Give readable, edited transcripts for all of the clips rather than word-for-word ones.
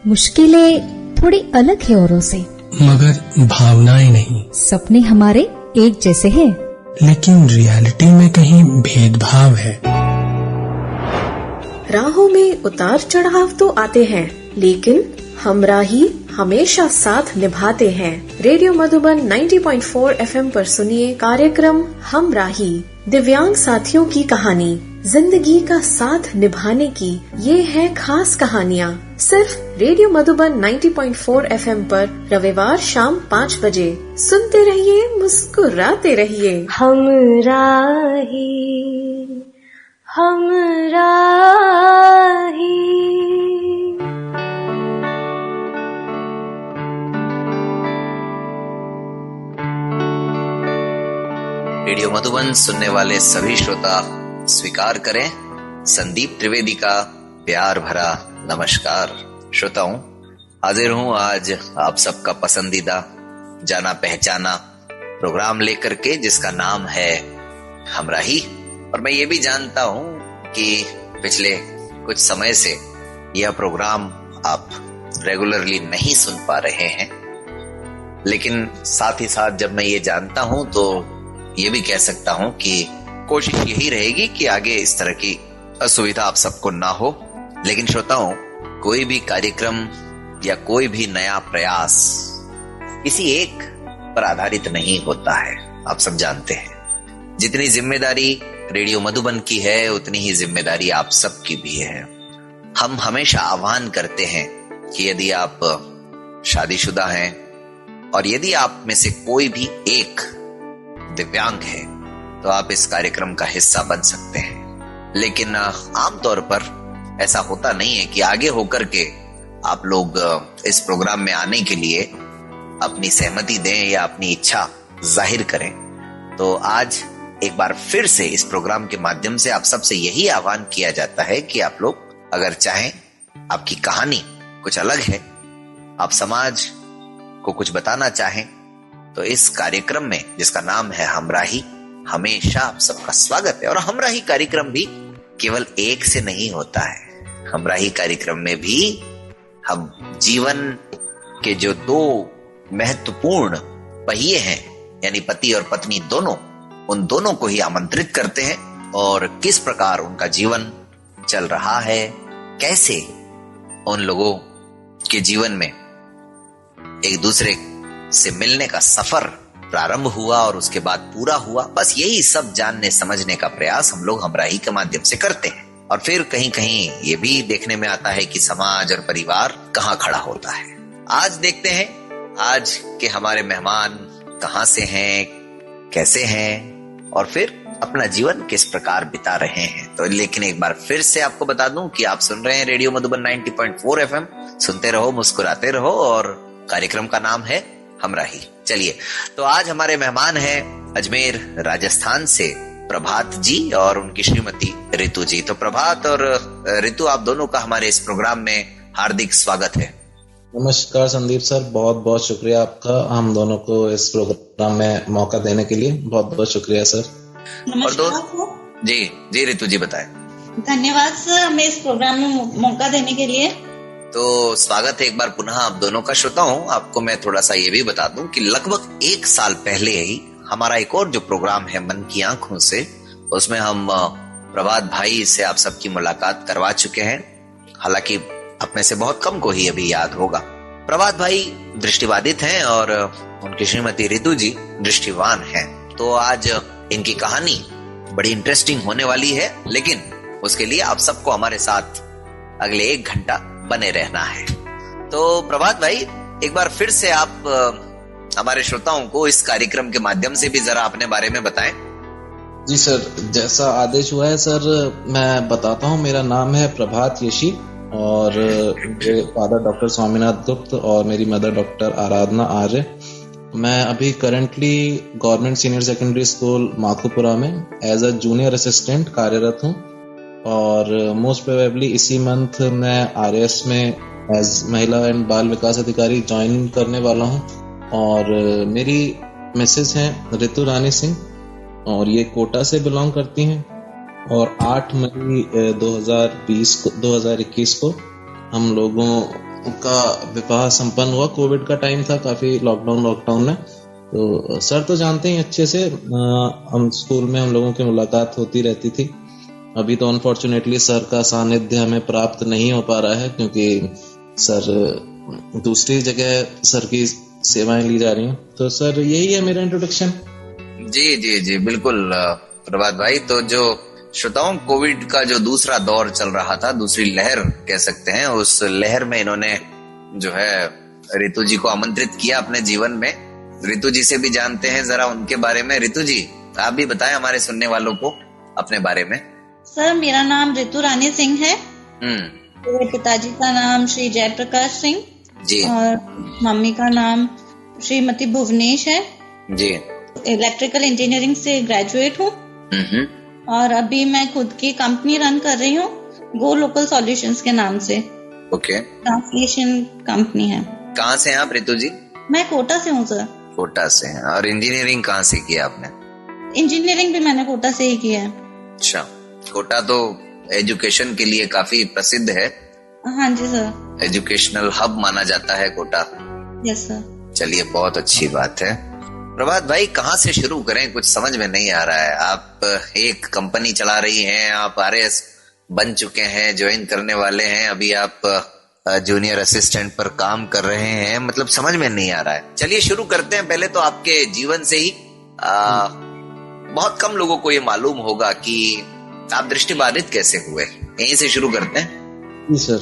मुश्किलें थोड़ी अलग है औरों से, मगर भावनाएं नहीं। सपने हमारे एक जैसे हैं, लेकिन रियलिटी में कहीं भेदभाव है। राहों में उतार चढ़ाव तो आते हैं, लेकिन हमराही हमेशा साथ निभाते हैं। रेडियो मधुबन 90.4 FM पर सुनिए कार्यक्रम हमराही, दिव्यांग साथियों की कहानी, जिंदगी का साथ निभाने की ये है खास कहानियाँ। सिर्फ रेडियो मधुबन 90.4 FM पर रविवार शाम 5 बजे सुनते रहिए, मुस्कुराते रहिए। हमराही हमराही। रेडियो मधुबन सुनने वाले सभी श्रोता स्वीकार करें संदीप त्रिवेदी का प्यार भरा नमस्कार। श्रोताओं, हाजिर हूं आज आप सबका पसंदीदा जाना पहचाना प्रोग्राम लेकर के, जिसका नाम है हमराही। और मैं ये भी जानता हूं कि पिछले कुछ समय से यह प्रोग्राम आप रेगुलरली नहीं सुन पा रहे हैं, लेकिन साथ ही साथ जब मैं ये जानता हूं तो ये भी कह सकता हूं कि कोशिश यही रहेगी कि आगे इस तरह की असुविधा आप सबको ना हो। लेकिन श्रोताओं, कोई भी कार्यक्रम या कोई भी नया प्रयास किसी एक पर आधारित नहीं होता है, आप सब जानते हैं। जितनी जिम्मेदारी रेडियो मधुबन की है, उतनी ही जिम्मेदारी आप सबकी भी है। हम हमेशा आह्वान करते हैं कि यदि आप शादीशुदा हैं और यदि आप में से कोई भी एक दिव्यांग है तो आप इस कार्यक्रम का हिस्सा बन सकते हैं। लेकिन आमतौर पर ऐसा होता नहीं है कि आगे होकर के आप लोग इस प्रोग्राम में आने के लिए अपनी सहमति दें या अपनी इच्छा जाहिर करें। तो आज एक बार फिर से इस प्रोग्राम के माध्यम से आप सबसे यही आह्वान किया जाता है कि आप लोग अगर चाहें, आपकी कहानी कुछ अलग है, आप समाज को कुछ बताना चाहें, तो इस कार्यक्रम में जिसका नाम है हमराही, हमेशा आप सबका स्वागत है। और हमराही कार्यक्रम भी केवल एक से नहीं होता है। हमराही कार्यक्रम में भी हम जीवन के जो दो महत्वपूर्ण पहिए हैं, यानी पति और पत्नी दोनों, उन दोनों को ही आमंत्रित करते हैं और किस प्रकार उनका जीवन चल रहा है, कैसे उन लोगों के जीवन में एक दूसरे से मिलने का सफर प्रारंभ हुआ और उसके बाद पूरा हुआ, बस यही सब जानने समझने का प्रयास हम लोग हमराही के माध्यम से करते हैं। और फिर कहीं कहीं ये भी देखने में आता है कि समाज और परिवार कहाँ खड़ा होता है। आज देखते हैं आज के हमारे मेहमान कहाँ से हैं, कैसे हैं और फिर अपना जीवन किस प्रकार बिता रहे हैं। तो लेकिन एक बार फिर से आपको बता दूं कि आप सुन रहे हैं रेडियो मधुबन 90.4 FM। सुनते रहो, मुस्कुराते रहो, और कार्यक्रम का नाम है हमराही। चलिए, तो आज हमारे मेहमान हैं अजमेर राजस्थान से प्रभात जी और उनकी श्रीमती रितु जी। तो प्रभात और रितु, आप दोनों का हमारे इस प्रोग्राम में हार्दिक स्वागत है। नमस्कार संदीप सर, बहुत बहुत शुक्रिया आपका हम दोनों को इस प्रोग्राम में मौका देने के लिए। बहुत बहुत शुक्रिया सर। नमस्कार जी रितु जी बताएं। धन्यवाद सर हमें इस प्रोग्राम में मौका देने के लिए। तो स्वागत है एक बार पुनः आप दोनों का। श्रोताओं, आपको मैं थोड़ा सा ये भी बता दूं कि लगभग 1 साल पहले ही हमारा एक और जो प्रोग्राम है मन की आंखों से, उसमें हम प्रभात भाई से आप सबकी मुलाकात करवा चुके हैं। हालांकि अपने से बहुत कम को ही अभी याद होगा। प्रभात भाई दृष्टिबाधित हैं और उनकी श्रीमती रितु जी दृष्टिवान हैं। तो आज इनकी कहानी बड़ी इंटरेस्टिंग होने वाली है, लेकिन उसके लिए आप सबको हमारे साथ अगले 1 घंटा बने रहना है। तो प्रभात भाई, एक बार फिर से आप हमारे श्रोताओं को इस कार्यक्रम के माध्यम से भी जरा अपने बारे में बताएं। जी सर, जैसा आदेश हुआ है सर मैं बताता हूँ। मेरा नाम है प्रभात यशी और मेरे फादर डॉक्टर स्वामीनाथ गुप्त और मेरी मदर डॉक्टर आराधना आर्य। मैं अभी currently government senior secondary school Makhupura में एज अ जूनियर असिस्टेंट कार्यरत हूँ और मोस्ट प्रोबेबली इसी मंथ मैं आरएस में एज महिला एंड बाल विकास अधिकारी ज्वाइन करने वाला हूँ। और मेरी मिसेस हैं रितु रानी सिंह और ये कोटा से बिलोंग करती हैं और 8 मई 2021 को हम लोगों का विवाह संपन्न हुआ। कोविड का टाइम था, काफी लॉकडाउन में। तो सर तो जानते ही अच्छे से, हम स्कूल में हम लोगों की मुलाकात होती रहती थी। अभी तो अनफॉर्चुनेटली सर का सानिध्य हमें प्राप्त नहीं हो पा रहा है, क्योंकि सर दूसरी जगह सर की सेवाएं ली जा रही हैं। तो सर यही है मेरा इंट्रोडक्शन। जी जी जी बिल्कुल प्रभात भाई। तो जो श्रोताओं, कोविड का जो दूसरा दौर चल रहा था, दूसरी लहर कह सकते हैं, उस लहर में इन्होंने जो है रितु जी को आमंत्रित किया अपने जीवन में। रितु जी से भी जानते हैं जरा उनके बारे में। रितु जी, आप भी बताएं हमारे सुनने वालों को अपने बारे में। सर, मेरा नाम रितु रानी सिंह है। मेरे पिताजी का नाम श्री जयप्रकाश सिंह जी, और मम्मी का नाम श्रीमती भुवनेश है जी। इलेक्ट्रिकल इंजीनियरिंग से ग्रेजुएट हूँ और अभी मैं खुद की कंपनी रन कर रही हूँ, गो लोकल सॉल्यूशंस के नाम से। ओके, ट्रांसलेशन कंपनी है। कहाँ से हैं आप रितु जी? मैं कोटा से हूँ सर। कोटा से हैं। और इंजीनियरिंग कहाँ से किया आपने? इंजीनियरिंग भी मैंने कोटा से ही किया है। अच्छा, कोटा तो एजुकेशन के लिए काफी प्रसिद्ध है। हाँ जी सर, एजुकेशनल हब माना जाता है कोटा। Yes sir. चलिए, बहुत अच्छी बात है। प्रभात भाई, कहाँ से शुरू करें, कुछ समझ में नहीं आ रहा है। आप एक कंपनी चला रही हैं, आप RS बन चुके हैं, ज्वाइन करने वाले हैं, अभी आप जूनियर असिस्टेंट पर काम कर रहे हैं, मतलब समझ में नहीं आ रहा है। चलिए शुरू करते हैं। पहले तो आपके जीवन से ही बहुत कम लोगों को ये मालूम होगा कि आप दृष्टिबाधित कैसे हुए। यहीं से शुरू करते हैं। जी सर,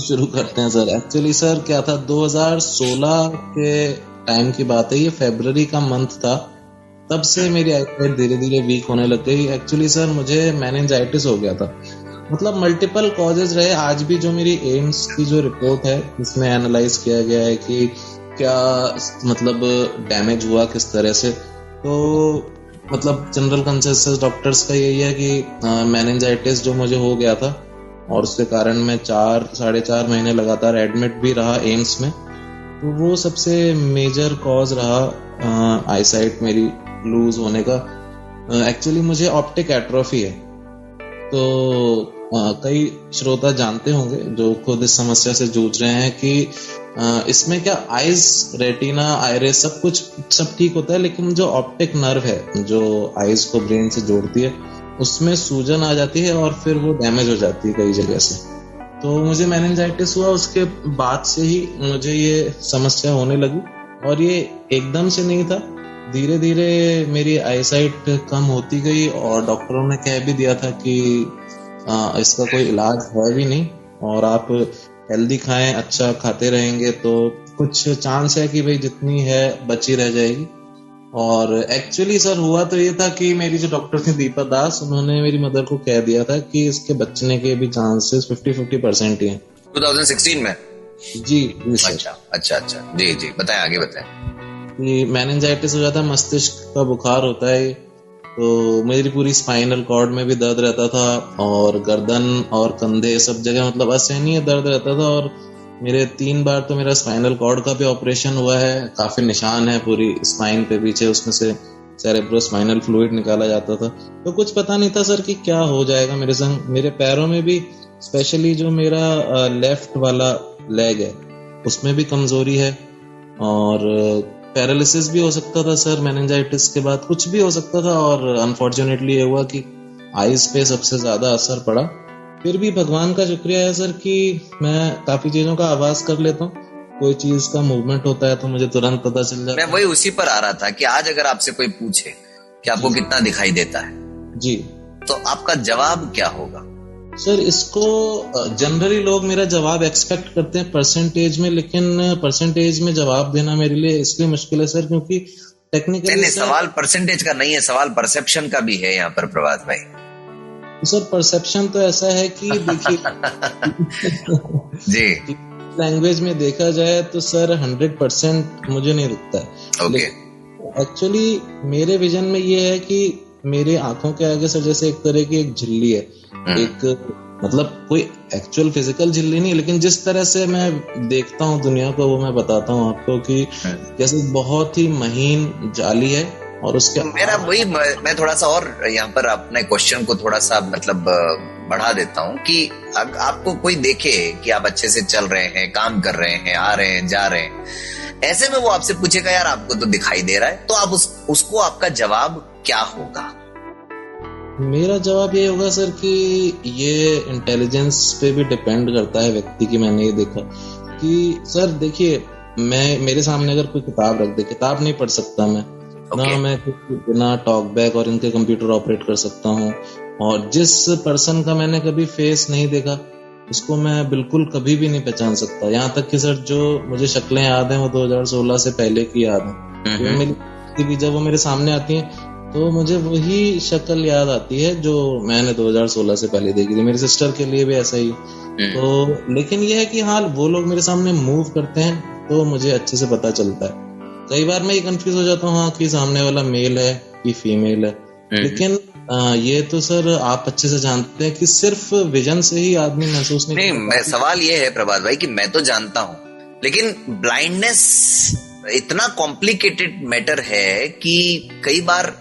शुरू करते हैं सर। एक्चुअली सर क्या था, 2016 के टाइम की बात है, ये फरवरी का मंथ था। तब से मेरी आईसाइट धीरे धीरे वीक होने लग गई। एक्चुअली सर मुझे मेनिंजाइटिस हो गया था, मतलब मल्टीपल कॉजेज रहे। आज भी जो मेरी एम्स की जो रिपोर्ट है, इसमें एनालाइज किया गया है कि क्या मतलब डैमेज हुआ किस तरह से। तो मतलब जनरल कंसेंसस डॉक्टर्स का यही है कि मेनिंजाइटिस जो मुझे हो गया था, और उसके कारण मैं 4-4.5 महीने लगातार एडमिट भी रहा एम्स में। तो वो सबसे मेजर कॉज रहा आईसाइट मेरी लूज होने का। एक्चुअली मुझे ऑप्टिक एट्रोफी है। तो कई श्रोता जानते होंगे जो खुद इस समस्या से जूझ रहे हैं कि इसमें क्या आइज, रेटिना, आइरिस सब ठीक होता है, लेकिन जो ऑप्टिक नर्व है जो आइज को ब्रेन से जोड़ती है, उसमें सूजन आ जाती है और फिर वो डैमेज हो जाती है कई जगह से। तो मुझे मेनिंजाइटिस हुआ, उसके बाद से ही मुझे ये समस्या होने लगी। और ये एकदम से नहीं था, धीरे धीरे मेरी आईसाइट कम होती गई और डॉक्टरों ने कह भी दिया था कि इसका कोई इलाज है भी नहीं, और आप हेल्दी खाएं, अच्छा खाते रहेंगे तो कुछ चांस है कि भाई जितनी है बची रह जाएगी। और एक्चुअली सर हुआ तो ये था कि मेरी जो डॉक्टर थी दीपा दास, उन्होंने मेरी मदर को कह दिया था कि इसके बचने के भी चांसेस 50-50% ही हैं। 2016 में? जी सर। अच्छा, जी जी, बताएं, आगे बताएं। कि मेनिंजाइटिस हो जाता है, मस्तिष्क का बुखार होता है। तो मेरी पूरी स्पाइनल कॉर्ड में भी दर्द रहता था, और गर्दन और कंधे सब जगह मतलब असहनीय दर्द रहता था। और मेरे 3 बार तो मेरा स्पाइनल कॉर्ड का भी ऑपरेशन हुआ है। काफी निशान है पूरी स्पाइन पे पीछे, उसमें से सेरेब्रोस्पाइनल फ्लूइड निकाला जाता था। तो कुछ पता नहीं था सर कि क्या हो जाएगा मेरे संग। मेरे पैरों में भी, स्पेशली जो मेरा लेफ्ट वाला लेग है, उसमें भी कमजोरी है, और पैरालिसिस भी हो सकता था सर। मेनिंजाइटिस के बाद कुछ भी हो सकता था, और अनफॉर्चुनेटली ये हुआ कि आइज पे सबसे ज्यादा असर पड़ा। फिर भी भगवान का शुक्रिया है सर कि मैं काफी चीजों का आवाज कर लेता हूँ। कोई चीज का मूवमेंट होता है तो मुझे तुरंत पता चल जाता है। मैं वही उसी पर आ रहा था कि आज अगर आपसे कोई पूछे कि आपको कितना दिखाई देता है जी, तो आपका जवाब क्या होगा? सर इसको जनरली लोग मेरा जवाब एक्सपेक्ट करते हैं परसेंटेज में, लेकिन परसेंटेज में जवाब देना मेरे लिए इसलिए मुश्किल है सर क्योंकि टेक्निकली सवाल परसेंटेज का नहीं है, सवाल परसेप्शन का भी है यहाँ पर प्रभात भाई। सर परसेप्शन तो ऐसा है कि देखिए जी, लैंग्वेज में देखा जाए तो सर 100% मुझे नहीं दिखता है। ओके। एक्चुअली मेरे विजन में ये है कि मेरे आंखों के आगे सर जैसे एक तरह की एक झिल्ली है, एक मतलब कोई एक्चुअल फिजिकल झिल्ली नहीं, लेकिन जिस तरह से मैं देखता हूँ दुनिया को वो मैं बताता हूँ आपको कि जैसे बहुत ही महीन जाली है और उसके मेरा वही, मैं थोड़ा सा और यहाँ पर अपने क्वेश्चन को थोड़ा सा मतलब बढ़ा देता हूँ कि आपको कोई देखे कि आप अच्छे से चल रहे हैं, काम कर रहे हैं, आ रहे हैं, जा रहे हैं, ऐसे में वो आपसे पूछेगा यार आपको तो दिखाई दे रहा है, तो आप उसको आपका जवाब क्या होगा? मेरा जवाब ये होगा सर कि ये इंटेलिजेंस पे भी डिपेंड करता है व्यक्ति की। मैंने ये देखा कि सर देखिए, मेरे सामने अगर कोई किताब रख दे, किताब नहीं पढ़ सकता मैं, ना मैं बिना टॉक बैक और इनके कंप्यूटर ऑपरेट कर सकता हूँ। और जिस पर्सन का मैंने कभी फेस नहीं देखा उसको मैं बिल्कुल कभी भी नहीं पहचान सकता। यहाँ तक कि सर जो मुझे शक्लें याद हैं वो 2016 से पहले की याद है। जब वो मेरे सामने आती हैं तो मुझे वही शक्ल याद आती है जो मैंने 2016 से पहले देखी थी। मेरी सिस्टर के लिए भी ऐसा ही। तो लेकिन ये है कि हाँ, वो लोग मेरे सामने मूव करते हैं तो मुझे अच्छे से पता चलता है। कई बार मैं ये कंफ्यूज हो जाता हूँ हाँ कि सामने वाला मेल है कि फीमेल है, लेकिन ये तो सर आप अच्छे से जानते हैं कि सिर्फ विजन से ही आदमी महसूस नहीं मैं सवाल ये है प्रभात भाई कि मैं तो जानता हूँ, लेकिन ब्लाइंडनेस इतना कॉम्प्लिकेटेड मैटर है कि कई बार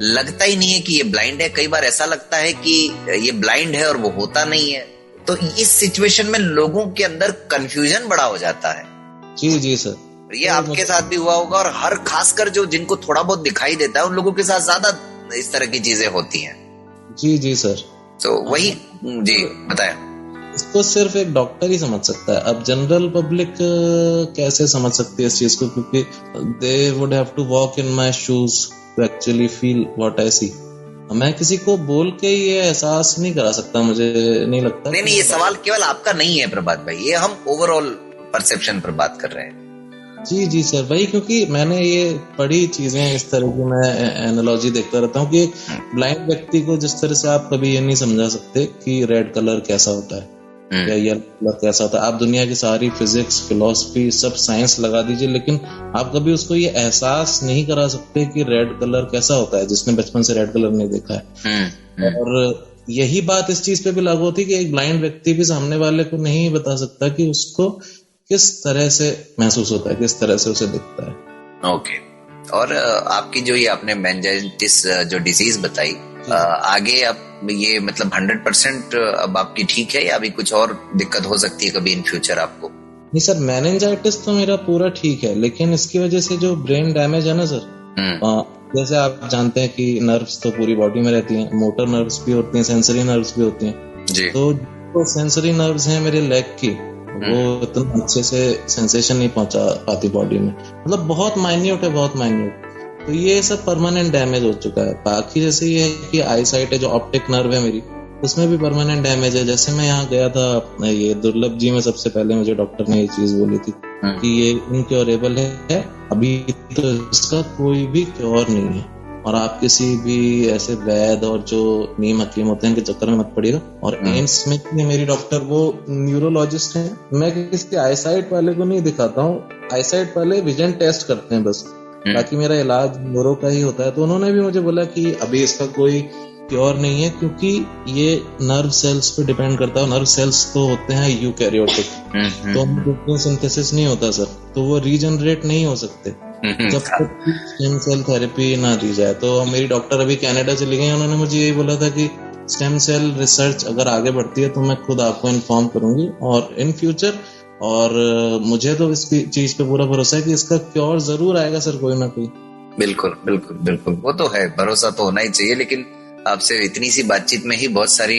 लगता ही नहीं है कि ये ब्लाइंड है, कई बार ऐसा लगता है कि ये ब्लाइंड है और वो होता नहीं है। तो इस सिचुएशन में लोगों के अंदर कंफ्यूजन बड़ा हो जाता है। जी सर, ये आपके साथ भी हुआ होगा, और हर खासकर जो जिनको थोड़ा बहुत दिखाई देता है उन लोगों के साथ ज्यादा इस तरह की चीजें होती हैं। जी सर। तो वही जी बताया, इसको सिर्फ एक डॉक्टर ही समझ सकता है। अब जनरल पब्लिक कैसे समझ सकती है इस चीज को, क्योंकि they would have to walk in my shoes to actually feel what I see. मैं किसी को बोल के ये एहसास नहीं करा सकता, मुझे नहीं लगता। नहीं, ये सवाल केवल आपका नहीं है प्रभात भाई, ये हम ओवरऑल परसेप्शन पर बात कर रहे हैं। जी सर, वही, क्योंकि मैंने ये पढ़ी चीजें इस तरह की, मैं एनालॉजी देखता रहता हूँ कि एक ब्लाइंड व्यक्ति को जिस तरह से आप कभी ये नहीं समझा सकते कि रेड कलर कैसा होता है या येलो कलर कैसा होता है। आप दुनिया की सारी फिजिक्स, फिलॉसफी, सब साइंस लगा दीजिए, लेकिन आप कभी उसको ये एहसास नहीं करा सकते कि रेड कलर कैसा होता है, जिसने बचपन से रेड कलर नहीं देखा है। और यही बात इस चीज पे भी लागू होती है कि एक ब्लाइंड व्यक्ति भी सामने वाले को नहीं बता सकता कि उसको किस तरह से महसूस होता है, किस तरह से उसे दिखता है। ओके। और आपकी जो ये आपने मेनिंजाइटिस जो डिजीज बताई, आगे आप ये मतलब 100% अब आपकी ठीक है या अभी कुछ और दिक्कत हो सकती है कभी इन फ्यूचर आपको? नहीं सर, मेनिंजाइटिस तो मेरा पूरा ठीक है, लेकिन इसकी वजह से जो ब्रेन डैमेज है ना सर, जैसे आप जानते हैं कि नर्व्स तो पूरी बॉडी में रहती हैं, मोटर नर्व्स भी होती हैं, सेंसरी नर्व्स भी होती हैं जी। तो सेंसरी नर्व्स हैं मेरे लेग की, वो इतना अच्छे से सेंसेशन नहीं पहुंचा पाती बॉडी में, मतलब बहुत माइन्यूट है, बहुत माइन्यूट। तो ये सब परमानेंट डैमेज हो चुका है। बाकी जैसे ये है कि आई साइट है, जो ऑप्टिक नर्व है मेरी, उसमें भी परमानेंट डैमेज है। जैसे मैं यहाँ गया था ये दुर्लभ जी में, सबसे पहले मुझे डॉक्टर ने ये चीज बोली थी कि ये इनक्योरेबल है, अभी तो इसका कोई भी क्योर नहीं है, और आप किसी भी ऐसे वैद और जो नीम हकीम होते हैं इनके चक्कर में मत पड़िएगा। और एम्स में मेरी डॉक्टर वो न्यूरोलॉजिस्ट हैं, मैं किसी आई साइट वाले को नहीं दिखाता हूँ, आई साइट वाले विजन टेस्ट करते हैं बस, बाकी मेरा इलाज न्यूरो का ही होता है। तो उन्होंने भी मुझे बोला कि अभी इसका कोई क्योर नहीं है, क्योंकि ये नर्व सेल्स पे डिपेंड करता है। नर्व सेल्स तो होते हैं यूकैरियोटिक, तो प्रोटीन सिंथेसिस नहीं होता सर, तो वो रीजनरेट नहीं हो सकते जब तक स्टेम सेल थेरेपी ना दी जाए। तो मेरी डॉक्टर अभी कनाडा चली गई, उन्होंने मुझे यही बोला था कि स्टेम सेल रिसर्च अगर आगे बढ़ती है तो मैं खुद आपको इन्फॉर्म करूंगी और इन फ्यूचर। और मुझे तो इस चीज पे पूरा भरोसा है कि इसका क्योर जरूर आएगा सर, कोई ना कोई। बिल्कुल बिल्कुल बिल्कुल, वो तो है, भरोसा तो होना ही चाहिए। लेकिन आपसे इतनी सी बातचीत में ही बहुत सारी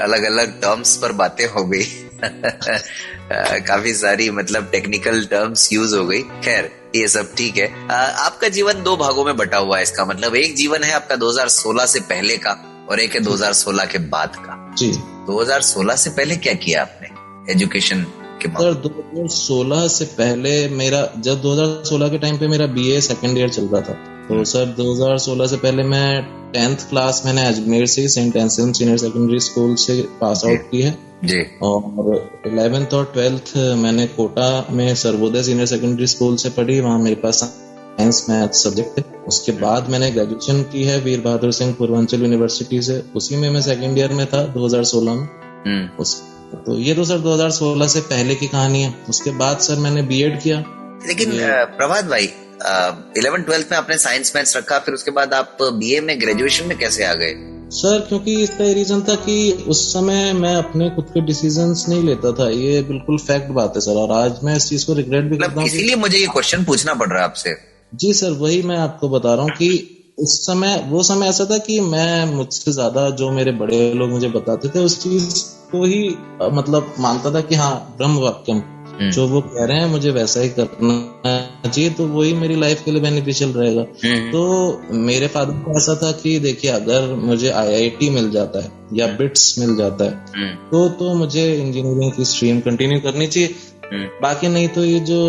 अलग अलग टर्म्स पर बातें हो गई काफी सारी मतलब टेक्निकल टर्म्स यूज हो गई। खैर ये सब ठीक है। आपका जीवन 2 भागों में बटा हुआ है, इसका मतलब एक जीवन है आपका 2016 से पहले का और एक है 2016 के बाद का जी। 2016 से पहले क्या किया आपने एजुकेशन के मामले? सर 2016 से पहले मेरा, जब 2016 के टाइम पे मेरा बीए सेकंड ईयर चल रहा था, तो सर 2016 से पहले मैं 10th क्लास मैंने अजमेर से सेंट एंसेल्म सीनियर सेकेंडरी स्कूल से पास आउट की है जी। और 11th और 12th मैंने कोटा में सर्वोदय सीनियर सेकेंडरी स्कूल से पढ़ी, वहाँ मेरे पास साइंस मैथ सब्जेक्ट है। उसके बाद मैंने ग्रेजुएशन की है वीर बहादुर सिंह पूर्वांचल यूनिवर्सिटी से, उसी में मैं सेकेंड ईयर में था 2016 में। तो ये तो सर 2016 से पहले की कहानी है। उसके बाद सर मैंने बीएड किया। लेकिन प्रभात भाई 11th-12th में आपने साइंस मैथ्स रखा, फिर उसके बाद आप बीए में ग्रेजुएशन में कैसे आ गए? सर क्योंकि इसका रीजन था कि उस समय मैं अपने खुद के डिसीजंस नहीं लेता था, ये बिल्कुल फैक्ट बात है सर, और आज मैं इस चीज को रिग्रेट भी करता हूँ। इसीलिए मुझे ये क्वेश्चन पूछना पड़ रहा है आपसे। जी सर, वही मैं आपको बता रहा हूँ कि उस समय वो समय ऐसा था कि मैं मुझसे ज्यादा जो मेरे बड़े लोग मुझे बताते थे उस चीज को ही मतलब मानता था कि हाँ ब्रह्म वाक्यम जो वो कह रहे हैं मुझे वैसा ही करना चाहिए, तो वही मेरी लाइफ के लिए बेनिफिशियल रहेगा। तो मेरे फादर को ऐसा था कि देखिए अगर मुझे आईआईटी मिल जाता है या बिट्स मिल जाता है तो मुझे इंजीनियरिंग की स्ट्रीम कंटिन्यू करनी चाहिए, बाकी नहीं तो ये जो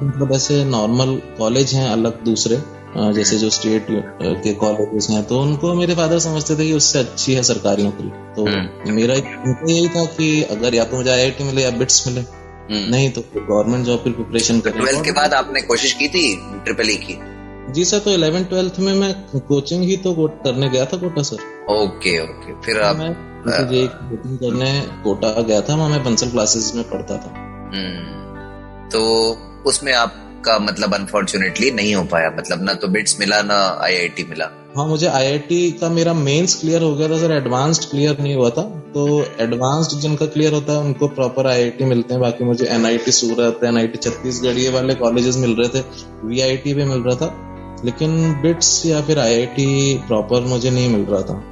मतलब ऐसे नॉर्मल कॉलेज हैं अलग दूसरे जैसे जो स्टेट के कॉलेजेस हैं तो उनको मेरे फादर समझते थे कि उससे अच्छी है सरकारी नौकरी। तो मेरा यही था कि अगर या तो मुझे आईआईटी मिले या बिट्स मिले, नहीं तो गवर्नमेंट जॉब की प्रिपरेशन करें। 12th के बाद आपने कोशिश की थी ट्रिपल ई की? जी सर, तो 11th-12th में मैं कोचिंग ही तो करने गया था कोटा सर। ओके फिर आप मैं कोचिंग करने कोटा गया था, वहाँ मैं बंसल क्लासेस में पढ़ता था। तो उसमें आपका मतलब अनफॉर्चुनेटली नहीं हो पाया, मतलब ना तो बिट्स मिला ना आईआईटी मिला। हाँ, मुझे आईआईटी का मेरा मेंस क्लियर हो गया था सर, एडवांस्ड क्लियर नहीं हुआ था। तो एडवांस्ड जिनका क्लियर होता है उनको प्रॉपर आईआईटी मिलते हैं, बाकी मुझे एनआईटी सूरत, एनआईटी छत्तीसगढ़ ये वाले कॉलेजेस मिल रहे थे, वीआईटी भी मिल रहा था, लेकिन बिट्स या फिर आईआईटी प्रॉपर मुझे नहीं मिल रहा था।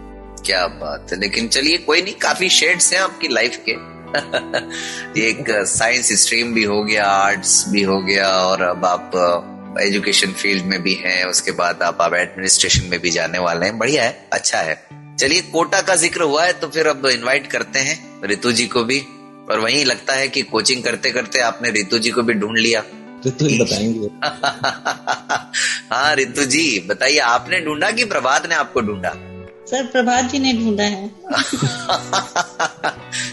क्या बात है। लेकिन चलिए कोई नहीं, काफी शेड्स हैं आपकी लाइफ के। एक साइंस स्ट्रीम भी हो गया, आर्ट्स भी हो गया, और अब आप एजुकेशन फील्ड में भी हैं, उसके बाद आप एडमिनिस्ट्रेशन में भी जाने वाले हैं। बढ़िया है, अच्छा है। चलिए कोटा का जिक्र हुआ है तो फिर अब इनवाइट करते हैं रितु जी को भी, और वहीं लगता है कि कोचिंग करते करते आपने रितु जी को भी ढूंढ लिया। रितु जी बताएंगे। हाँ रितु जी बताइए, आपने ढूंढा कि प्रभात ने आपको ढूंढा? सर प्रभात जी ने ढूंढा है।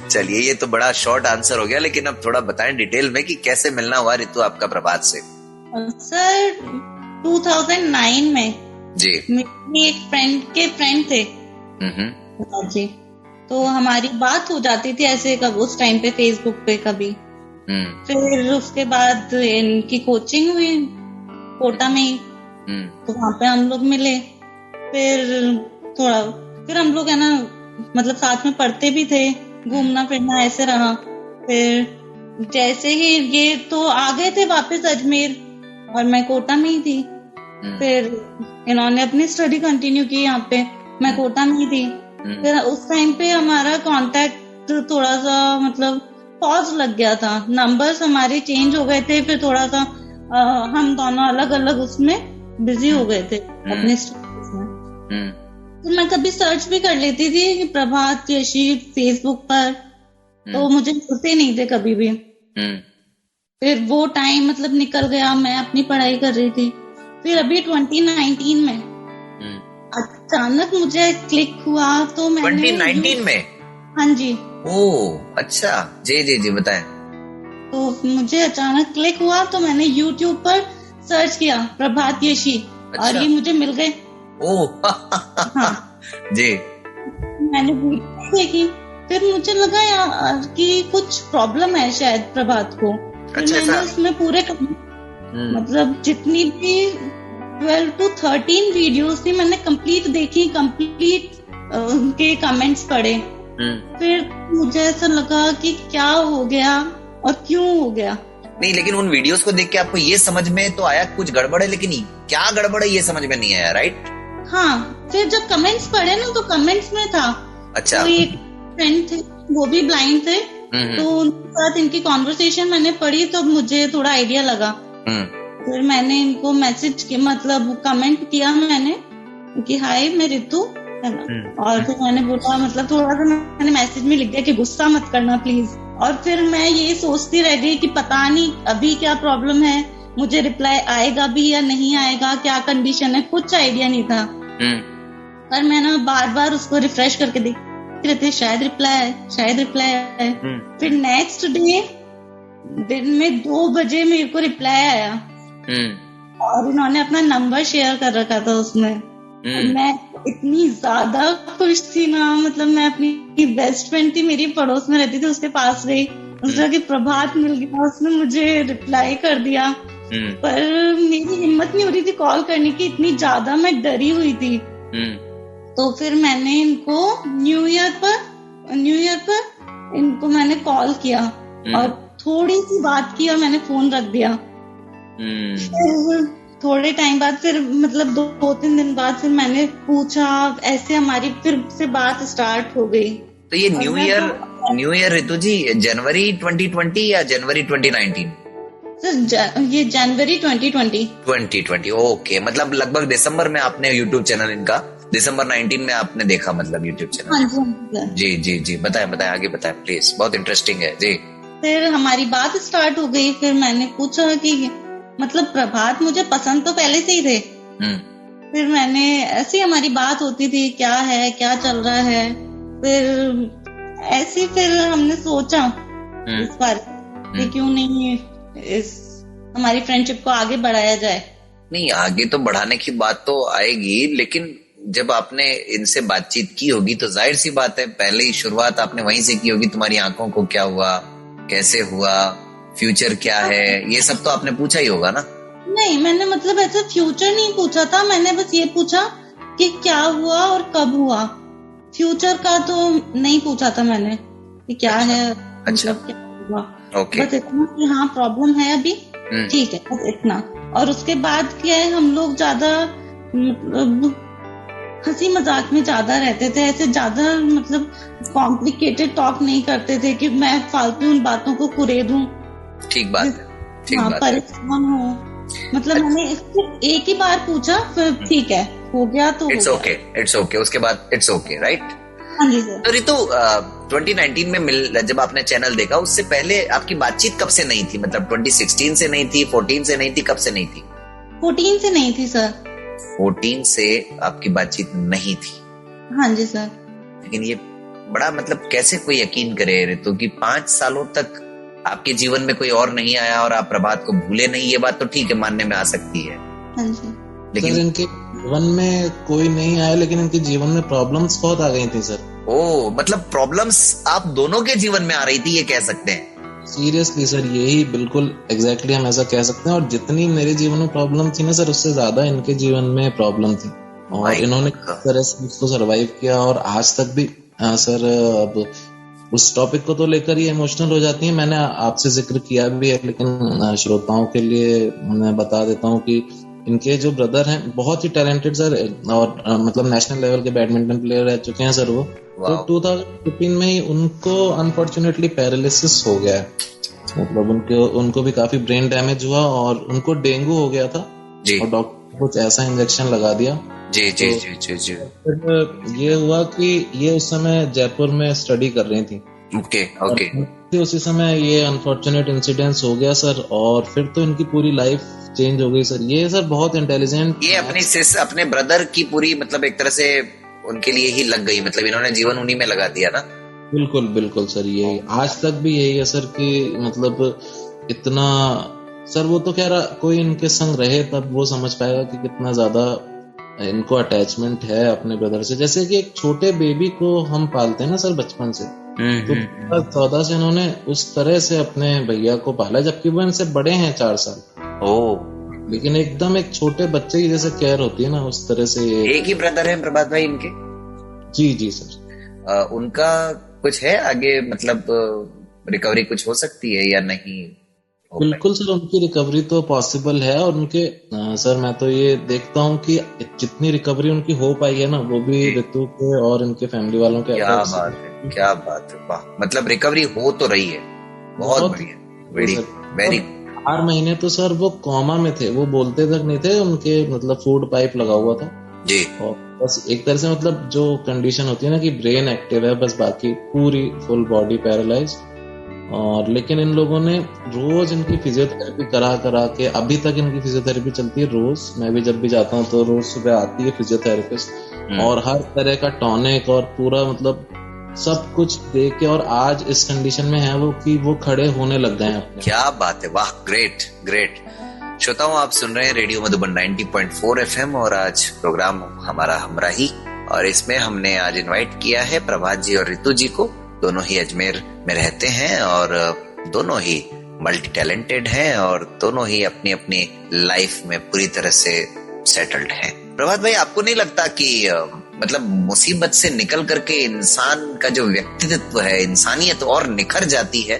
चलिए ये तो बड़ा शॉर्ट आंसर हो गया, लेकिन अब थोड़ा बताएं डिटेल में कि कैसे मिलना हुआ रितु आपका प्रभात से। सर 2009 में जी मेरी एक फ्रेंड थे जी, तो हमारी बात हो जाती थी ऐसे कब उस टाइम पे फेसबुक पे कभी। फिर उसके बाद इनकी कोचिंग हुई कोटा में ही, तो वहाँ पे हम लोग मिले। फिर हम लोग है ना मतलब साथ में पढ़ते भी थे, घूमना फिरना ऐसे रहा। फिर जैसे ही ये तो आ गए थे वापस अजमेर और मैं कोटा में ही थी। फिर इन्होंने अपनी स्टडी कंटिन्यू की यहाँ पे, मैं कोटा में ही थी। फिर उस टाइम पे हमारा कांटेक्ट थोड़ा सा मतलब पॉज लग गया था, नंबर्स हमारे चेंज हो गए थे। फिर थोड़ा सा हम दोनों अलग अलग उसमें बिजी हो गए थे अपने स्टडीज में। तो मैं कभी सर्च भी कर लेती थी कि प्रभात यशी फेसबुक पर, तो मुझे मिलते नहीं थे कभी भी। फिर वो टाइम मतलब निकल गया, मैं अपनी पढ़ाई कर रही थी। फिर अभी 2019 में अचानक मुझे क्लिक हुआ, तो मैंने 2019 में? हाँ जी। ओह अच्छा, जी बताएं। तो मुझे अचानक क्लिक हुआ तो मैंने YouTube पर सर्च किया प्रभात यशी, और ये मुझे मिल गए। ओह हाँ जी। मैंने देखी, फिर मुझे लगा यार कि कुछ प्रॉब्लम है शायद प्रभात को। फिर मैंने उसमें पूरे मतलब जितनी भी 12 to 13 वीडियोस थी मैंने कंप्लीट देखी, कंप्लीट के कमेंट्स पढ़े। फिर मुझे ऐसा लगा कि क्या हो गया और क्यों हो गया। नहीं, लेकिन उन वीडियोस को देख के आपको ये समझ में तो आया कुछ गड़बड़ है, लेकिन क्या गड़बड़ है ये समझ में नहीं आया, राइट? हाँ, फिर जब कमेंट्स पढ़े ना तो कमेंट्स में था, अच्छा, तो एक फ्रेंड थे वो भी ब्लाइंड थे, तो उनके साथ इनकी कॉन्वर्सेशन मैंने पढ़ी तो मुझे थोड़ा आइडिया लगा। फिर मैंने इनको मैसेज किया, मतलब कमेंट किया मैंने कि हाय मैं रितु है ना, और फिर मैंने बोला मतलब थोड़ा सा मैंने मैसेज में लिख दिया कि गुस्सा मत करना प्लीज। और फिर मैं ये सोचती रह गई कि पता नहीं अभी क्या प्रॉब्लम है, मुझे रिप्लाई आएगा भी या नहीं आएगा, क्या कंडीशन है, कुछ आइडिया नहीं था। पर मैं ना बार बार उसको रिफ्रेश करके देख रहे थे, शायद रिप्लाई आए। फिर नेक्स्ट डे दिन में 2 बजे मेरे को रिप्लाई आया, और उन्होंने अपना नंबर शेयर कर रखा था उसमें। मैं इतनी ज्यादा खुश थी ना, मतलब मैं अपनी बेस्ट फ्रेंड थी मेरी पड़ोस में रहती थी, उसके पास गई, उसका कि प्रभात मिल गया, उसने मुझे रिप्लाई कर दिया। पर मेरी हिम्मत नहीं हो रही थी कॉल करने की, इतनी ज्यादा मैं डरी हुई थी। तो फिर मैंने इनको न्यू ईयर पर इनको मैंने कॉल किया और थोड़ी सी बात की और मैंने फोन रख दिया। फिर थोड़े टाइम बाद फिर मतलब 2-3 दिन बाद फिर मैंने पूछा, ऐसे हमारी फिर से बात स्टार्ट हो गई। तो ये न्यू ईयर ऋतु जी जनवरी 2020 या जनवरी 2019? सर ये जनवरी 2020। ओके, मतलब लगभग दिसंबर में आपने यूट्यूब चैनल इनका दिसंबर 19 में आपने देखा, मतलब यूट्यूब चैनल। हाँ जी। जी बताएं आगे बताएं प्लीज, बहुत इंटरेस्टिंग है जी। फिर हमारी बात स्टार्ट हो गई। फिर मैंने पूछा कि मतलब प्रभात मुझे पसंद तो पहले से ही थे। फिर मैंने ऐसी हमारी बात होती थी, क्या है, क्या चल रहा है। फिर ऐसी फिर हमने सोचा इस बार कि क्यों नहीं इस हमारी फ्रेंडशिप को आगे बढ़ाया जाए। नहीं, आगे तो बढ़ाने की बात तो आएगी, लेकिन जब आपने इनसे बातचीत की होगी तो जाहिर सी बात है पहले ही शुरुआत आपने वहीं से की होगी। तुम्हारी आंखों को क्या हुआ, कैसे हुआ, फ्यूचर क्या है, ये सब तो आपने पूछा ही होगा ना? नहीं, मैंने मतलब ऐसा फ्यूचर नहीं पूछा था, मैंने बस ये पूछा कि क्या हुआ और कब हुआ। फ्यूचर का तो नहीं पूछा था मैंने कि क्या है, मतलब क्या हुआ। बस इतना कि हाँ प्रॉब्लम है अभी, ठीक है, बस इतना। और उसके बाद क्या है, हम लोग ज्यादा मतलब हंसी मजाक में ज्यादा रहते थे, ऐसे ज्यादा मतलब कॉम्प्लिकेटेड टॉक नहीं करते थे कि मैं फालतू उन बातों को कुरेदूं। ठीक बात है, ठीक बात है। परेशान हो, मतलब मैंने एक ही बार पूछा, फिर ठीक है हो गया तो इट्स ओके, उसके बाद इट्स ओके, राइट? हाँ जी सर। तो रितु 2019 में जब आपने चैनल देखा, उससे पहले आपकी बातचीत कब से नहीं थी? मतलब 2016 से नहीं थी, 14 से नहीं थी, कब से नहीं थी? 14 से नहीं थी सर। 14 से आपकी बातचीत नहीं थी? हाँ जी सर। लेकिन ये बड़ा मतलब कैसे कोई यकीन करे रितु कि 5 सालों तक आपके जीवन में कोई और नहीं आया और आप प्रभात को भूले नहीं, ये बात तो ठीक है, मानने में आ सकती है। हाँ जी। लेकिन इनके जीवन में कोई नहीं आया, लेकिन इनके जीवन में प्रॉब्लम्स बहुत आ गई थी सर। ओ, मतलब प्रॉब्लम्स आप दोनों के जीवन में आ रही थी, ये कह सकते हैं? सीरियसली सर, यही बिल्कुल एग्जैक्टली हम ऐसा कह सकते हैं। और जितनी मेरे जीवन में प्रॉब्लम थी ना सर, उससे ज्यादा इनके जीवन में प्रॉब्लम थी। और इन्होंने किस तरह से उसको सर्वाइव किया, और आज तक भी सर अब उस टॉपिक को तो लेकर ही इमोशनल हो जाती है। मैंने आपसे जिक्र किया भी है, लेकिन श्रोताओं के लिए मैं बता देता हूँ कि इनके जो ब्रदर हैं बहुत ही टैलेंटेड सर, और मतलब नेशनल लेवल के बैडमिंटन प्लेयर रह चुके हैं सर वो। तो 2015 में ही उनको अनफॉर्चुनेटली पैरालिसिस हो गया है, मतलब उनको भी काफी ब्रेन डैमेज हुआ और उनको डेंगू हो गया था। और डॉक्टर कुछ ऐसा इंजेक्शन लगा दिया। जी। फिर ये हुआ कि ये उस समय जयपुर में स्टडी कर रही थी। ओके। उसी समय ये अनफॉर्चुनेट इंसिडेंस हो गया सर, और फिर तो इनकी पूरी लाइफ चेंज हो गई सर। ये सर बहुत इंटेलिजेंट, ये अपने ब्रदर की पूरी मतलब एक तरह से उनके लिए ही लग गई, मतलब इन्होंने जीवन उन्हीं में लगा दिया ना? बिल्कुल सर, ये आज तक भी यही है सर कि मतलब इतना सर, वो तो कह रहा कोई इनके संग रहे तब वो समझ पाएगा कि कितना ज्यादा इनको अटैचमेंट है अपने ब्रदर से। जैसे कि एक छोटे बेबी को हम पालते हैं ना सर बचपन से, तो 14 से इन्होंने उस तरह से अपने भैया को पाला, जबकि वो इनसे बड़े हैं 4 साल। लेकिन एकदम एक छोटे बच्चे की जैसे केयर होती है ना, उस तरह से। एक ही ब्रदर है प्रभात भाई इनके? जी सर। उनका कुछ है आगे, मतलब रिकवरी कुछ हो सकती है या नहीं? बिल्कुल सर, उनकी रिकवरी तो पॉसिबल है। और उनके सर मैं तो ये देखता हूँ कि जितनी रिकवरी उनकी हो पाई है ना, वो भी ऋतु के और इनके फैमिली वालों के। क्या बात है, वाह! मतलब रिकवरी हो तो रही है, बहुत बढ़िया, वेरी 4 महीने तो सर वो कोमा में थे, वो बोलते तक नहीं थे, उनके मतलब फूड पाइप लगा हुआ था जी। और बस एक तरह से मतलब जो कंडीशन होती है ना कि ब्रेन एक्टिव है, बस बाकी पूरी फुल बॉडी पैरालाइज। और लेकिन इन लोगों ने रोज इनकी फिजियोथेरेपी करा के, अभी तक इनकी फिजियोथेरेपी चलती है रोज। मैं भी जब भी जाता हूँ तो रोज सुबह आती है फिजियोथेरेपिस्ट, और हर तरह का टॉनिक और पूरा मतलब सब कुछ दे के, और आज इस कंडीशन में है वो कि वो खड़े होने लग गए हैं। क्या बात है, वाह, ग्रेट। श्रोताओं, आप सुन रहे हैं रेडियो मधुबन 90.4 FM और आज प्रोग्राम हमारा हमराही, और इसमें हमने आज इनवाइट किया है प्रभात जी और ऋतु जी को। दोनों ही अजमेर में रहते हैं और दोनों ही मल्टी टैलेंटेड हैं और दोनों ही अपनी अपनी लाइफ में पूरी तरह से सेटल्ड हैं। प्रभात भाई, आपको नहीं लगता कि मतलब मुसीबत से निकल करके इंसान का जो व्यक्तित्व है, इंसानियत और निखर जाती है?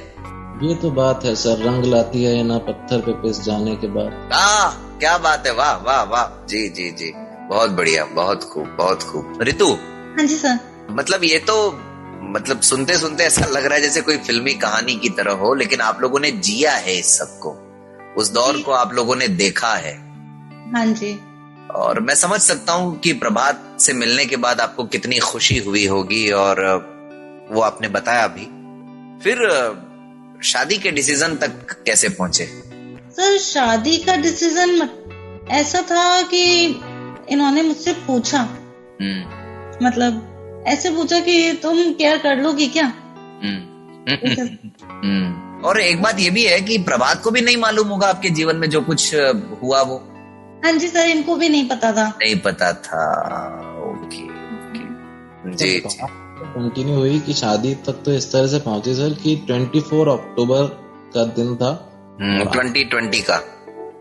ये तो बात है सर, रंग लाती है ना पत्थर पे पिस जाने के बाद। क्या बात है, वाह वाह वाह, जी जी जी, बहुत बढ़िया, बहुत खूब, बहुत खूब। ऋतु। हाँ जी सर। मतलब ये तो मतलब सुनते सुनते ऐसा लग रहा है जैसे कोई फिल्मी कहानी की तरह हो, लेकिन आप लोगों ने जिया है इस सबको, उस दौर को आप लोगों ने देखा है। हाँ जी। और मैं समझ सकता हूँ कि प्रभात से मिलने के बाद आपको कितनी खुशी हुई होगी, और वो आपने बताया भी। फिर शादी के डिसीजन तक कैसे पहुंचे? सर शादी का डिसीजन ऐसा था कि इन्होंने मुझसे पूछा, मतलब ऐसे पूछा कि तुम केयर कर लोगी क्या? और एक बात ये भी है कि प्रभात को भी नहीं मालूम होगा आपके जीवन में जो कुछ हुआ वो। हाँ जी सर, इनको भी नहीं पता था। नहीं पता था, ओके। जी कंटिन्यू हुई कि शादी तक तो इस तरह से पहुंची सर कि 24 अक्टूबर का दिन था। 2020 का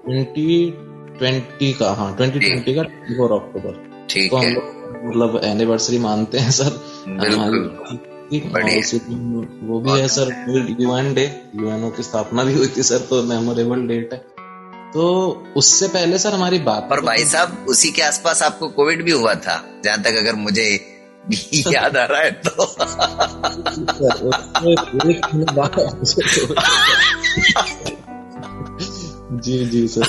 2020 का, हाँ 2020 का 24 अक्टूबर। ठीक तो है, मतलब एनिवर्सरी मानते हैं सर। वो भी है सर, UN डे, यूएनओ की स्थापना भी हुई थी सर, तो मेमोरेबल डेट है। तो उससे पहले सर हमारी बात, और भाई साहब उसी के आसपास आपको कोविड भी हुआ था, जहां तक अगर मुझे याद आ रहा है तो। जी जी सर।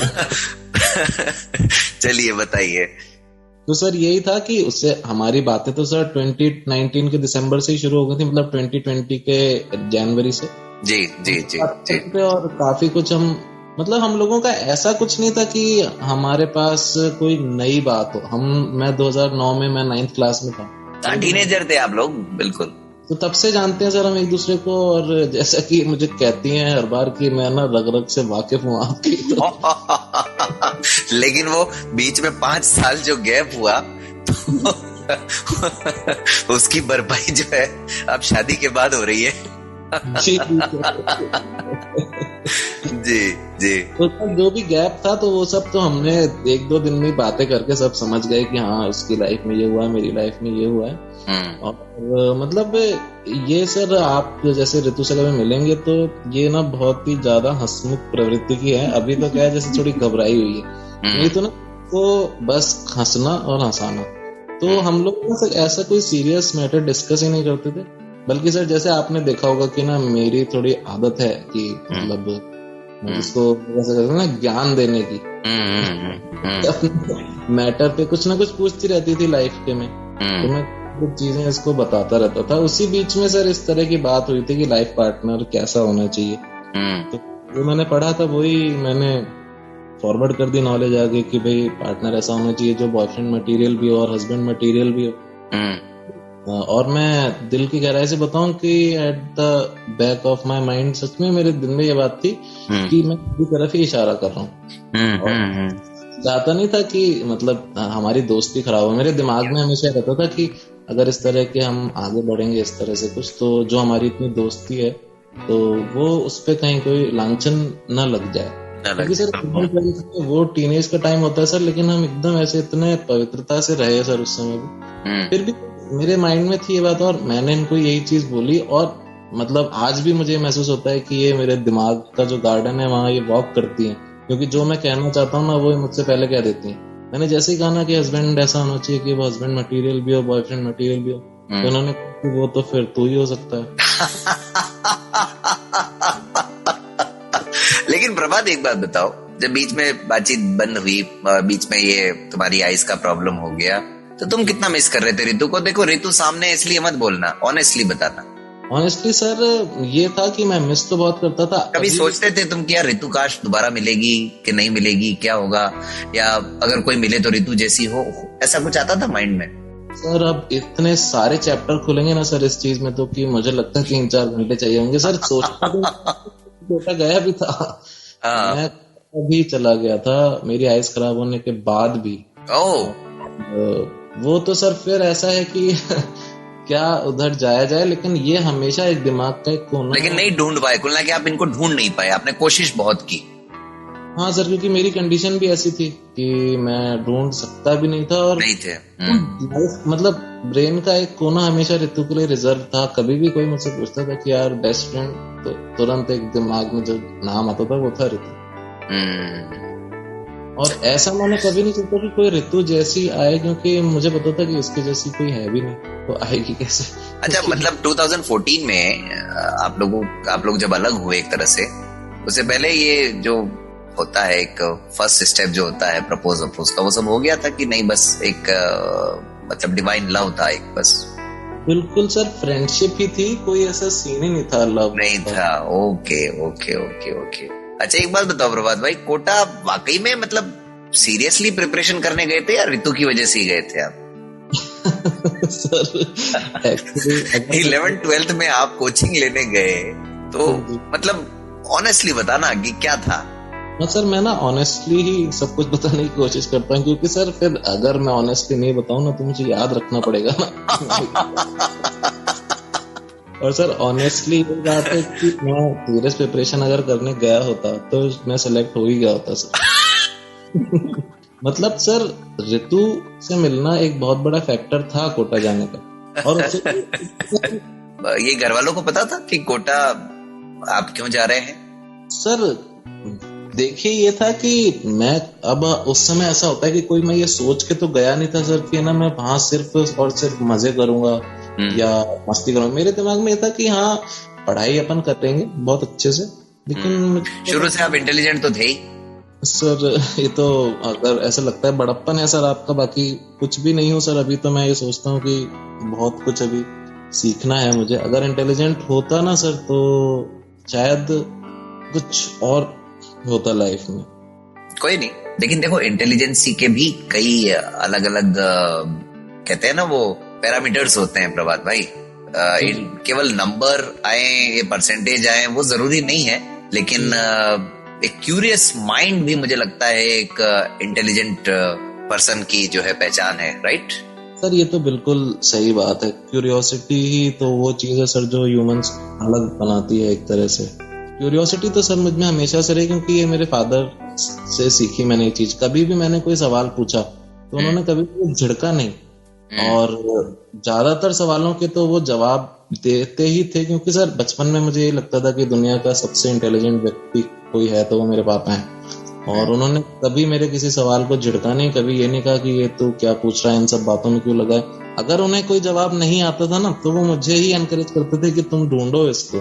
चलिए बताइए। तो सर यही था कि उससे हमारी बातें तो सर 2019 के दिसंबर से ही शुरू हो गई थी, मतलब 2020 के जनवरी से। जी जी जी जी। और काफी कुछ हम लोगों का ऐसा कुछ नहीं था कि हमारे पास कोई नई बात हो। मैं 2009 में मैं 9th क्लास में था, टीनेजर थे आप लोग, बिल्कुल। तो तब से जानते हैं सर हम एक दूसरे को। और जैसा कि मुझे कहती हैं हर बार कि मैं ना रग रग से वाकिफ हूँ आपकी, तो लेकिन वो बीच में 5 साल जो गैप हुआ तो उसकी भरपाई जो है अब शादी के बाद हो रही है। जी जी। तो जो भी गैप था तो वो सब तो हमने 1-2 दिन में बातें करके सब समझ गए कि हाँ उसकी लाइफ में ये हुआ है, मेरी लाइफ में ये हुआ है। और मतलब ये सर आप जैसे ऋतु से कभी मिलेंगे तो ये ना बहुत ही ज्यादा हंसमुख प्रवृत्ति की है। अभी तो क्या है, जैसे थोड़ी घबराई हुई है, नहीं तो ना तो बस हंसना और हंसाना। तो हम लोग ऐसा कोई सीरियस मैटर डिस्कस ही नहीं करते थे, बल्कि सर जैसे आपने देखा होगा कि ना मेरी थोड़ी आदत है कि मतलब जिसको कैसे कहते हैं ना, ज्ञान देने की। मैटर पे कुछ ना कुछ पूछती रहती थी लाइफ के में, तो मैं कुछ चीजें इसको बताता रहता था। उसी बीच में सर इस तरह की बात हुई थी कि लाइफ पार्टनर कैसा होना चाहिए। तो जो मैंने पढ़ा था वही मैंने फॉरवर्ड कर दी नॉलेज आगे कि भाई पार्टनर ऐसा होना चाहिए जो बॉयफ्रेंड मटेरियल भी हो और हस्बैंड मटेरियल भी हो। और मैं दिल की गहराई से बताऊं कि at the back of my mind सच में मेरे दिल में ये बात थी कि मैं की तरफ ही इशारा कर रहा हूँ। चाहता नहीं था कि मतलब हमारी दोस्ती खराब हो। मेरे दिमाग में हमेशा रहता था कि अगर इस तरह के हम आगे बढ़ेंगे इस तरह से कुछ, तो जो हमारी इतनी दोस्ती है तो वो उस पर कहीं कोई लांछन न लग जाए। क्योंकि सर वो टीनेज का टाइम होता है सर, लेकिन हम एकदम ऐसे इतने पवित्रता से रहे सर उस समय भी। फिर भी मेरे माइंड में थी ये बात और मैंने इनको यही चीज बोली। और मतलब आज भी मुझे महसूस होता है कि ये मेरे दिमाग का जो गार्डन है वहाँ ये वॉक करती है, क्योंकि जो मैं कहना चाहता हूँ ना वो मुझसे पहले कह देती हैं। मैंने जैसे ही कहा ना कि हस्बैंड ऐसा होना चाहिए कि वो हस्बैंड मटेरियल भी हो, बॉयफ्रेंड मटेरियल भी हो, तो उन्होंने कहा कि वो तो फिर तू ही हो सकता है। लेकिन प्रभात एक बात बताओ, जब बीच में बातचीत बंद हुई, बीच में ये तुम्हारी आइज का प्रॉब्लम हो गया, तो तुम कितना मिस कर रहे थे ऋतु को? देखो ऋतु सामने इसलिए मत बोलना, ऑनेस्टली बताना। ऑनेस्टली सर ये था कि मैं मिस तो बहुत करता था। कभी सोचते थे तुम कि यार ऋतु काश दोबारा मिलेगी कि नहीं मिलेगी, क्या होगा, या अगर कोई मिले तो ऋतु जैसी हो, ऐसा कुछ आता था माइंड में? सर अब इतने सारे चैप्टर खुलेंगे ना सर इस चीज में तो कि मुझे लगता है 3-4 घंटे चाहिए होंगे सर। सोचता बेटा गया भी था, मैं अभी चला गया था मेरी आइज खराब होने के बाद भी। वो तो सर फिर ऐसा है कि क्या उधर जाया जाए, लेकिन ये हमेशा एक दिमाग का एक कोना। लेकिन नहीं ढूंढ पाए, कुल ना कि आप इनको ढूंढ नहीं पाए, आपने कोशिश बहुत की। हाँ सर, क्योंकि मेरी कंडीशन भी ऐसी थी कि मैं ढूंढ सकता भी नहीं था, और नहीं थे। मतलब ब्रेन का एक कोना हमेशा ऋतु के लिए रिजर्व था। कभी भी कोई मुझसे पूछता था कि यार बेस्ट फ्रेंड, तो तुरंत एक दिमाग में जो नाम आता था वो था ऋतु। और ऐसा मैंने कभी नहीं सोचा कि कोई ऋतु जैसी आए, क्योंकि मुझे पता था कि उसके जैसी कोई है भी नहीं, तो आएगी कैसे। अच्छा, मतलब 2014 में आप लोग जब अलग हुए एक तरह से, उससे पहले ये जो होता है एक फर्स्ट स्टेप जो होता है प्रपोज का, वो सब हो गया था कि नहीं बस एक मतलब डिवाइन लव था एक बस? बिल्कुल सर, फ्रेंडशिप ही थी, कोई ऐसा सीन ही नहीं था, लव नहीं था। Okay okay okay okay. अच्छा एक बात बताओ प्रभात भाई, कोटा वाकई में मतलब सीरियसली प्रिपरेशन करने गए थे या ऋतु की वजह से ही गए थे आप? सर एक्चुअली 11th-12th में आप कोचिंग लेने गए तो मतलब ऑनेस्टली बताना कि क्या था? हाँ सर, मैं ना ऑनेस्टली ही सब कुछ बताने की कोशिश करता हूँ, क्योंकि सर फिर अगर मैं ऑनेस्टली नहीं बताऊँ ना तो मुझे याद रखना पड़ेगा ना। और सर ऑनेस्टली ये बात है कि मैं सीरियस प्रिपरेशन अगर करने गया होता तो मैं सेलेक्ट हो ही गया होता सर। मतलब सर ऋतु से मिलना एक बहुत बड़ा फैक्टर था कोटा जाने का। और ये घर वालों को पता था कि कोटा आप क्यों जा रहे हैं? सर देखिए, ये था कि मैं अब उस समय ऐसा होता है कि कोई मैं ये सोच के तो गया नहीं था सर कि ना मैं वहां सिर्फ और सिर्फ मजे करूंगा या मस्ती करूंगा। मेरे दिमाग में ये था कि हाँ पढ़ाई अपन करेंगे बहुत अच्छे से, लेकिन शुरू से आप इंटेलिजेंट तो थे ही सर। ये तो अगर ऐसा लगता है बड़प्पन है सर आपका, बाकी कुछ भी नहीं हो सर। अभी तो मैं ये सोचता हूँ कि बहुत कुछ अभी सीखना है मुझे। अगर इंटेलिजेंट होता ना सर तो शायद कुछ और होता लाइफ में। कोई नहीं, लेकिन देखो इंटेलिजेंसी के भी कई अलग अलग कहते हैं ना वो पैरामीटर्स होते हैं प्रभात भाई। केवल नंबर आए या परसेंटेज आए वो जरूरी नहीं है, लेकिन एक क्यूरियस माइंड भी मुझे लगता है एक इंटेलिजेंट पर्सन की जो है पहचान है। राइट सर, ये तो बिल्कुल सही बात है। क्यूरियोसिटी ही तो वो चीज है सर जो ह्यूमंस अलग बनाती है एक तरह से। क्यूरियोसिटी तो सर मुझ में हमेशा से रही, क्योंकि ये मेरे फादर से सीखी मैंने ये चीज। कभी भी मैंने कोई सवाल पूछा तो उन्होंने कभी भी झिड़का नहीं, और ज्यादातर सवालों के तो वो जवाब देते ही थे, क्योंकि सर बचपन में मुझे ये लगता था कि दुनिया का सबसे इंटेलिजेंट व्यक्ति कोई है तो वो मेरे पापा हैं। और उन्होंने कभी मेरे किसी सवाल को झिड़का नहीं, कभी ये नहीं कहा कि ये तू क्या पूछ रहा है, इन सब बातों में क्यों लगा है। अगर उन्हें कोई जवाब नहीं आता था ना तो वो मुझे ही एनकरेज करते थे कि तुम ढूंढो इसको,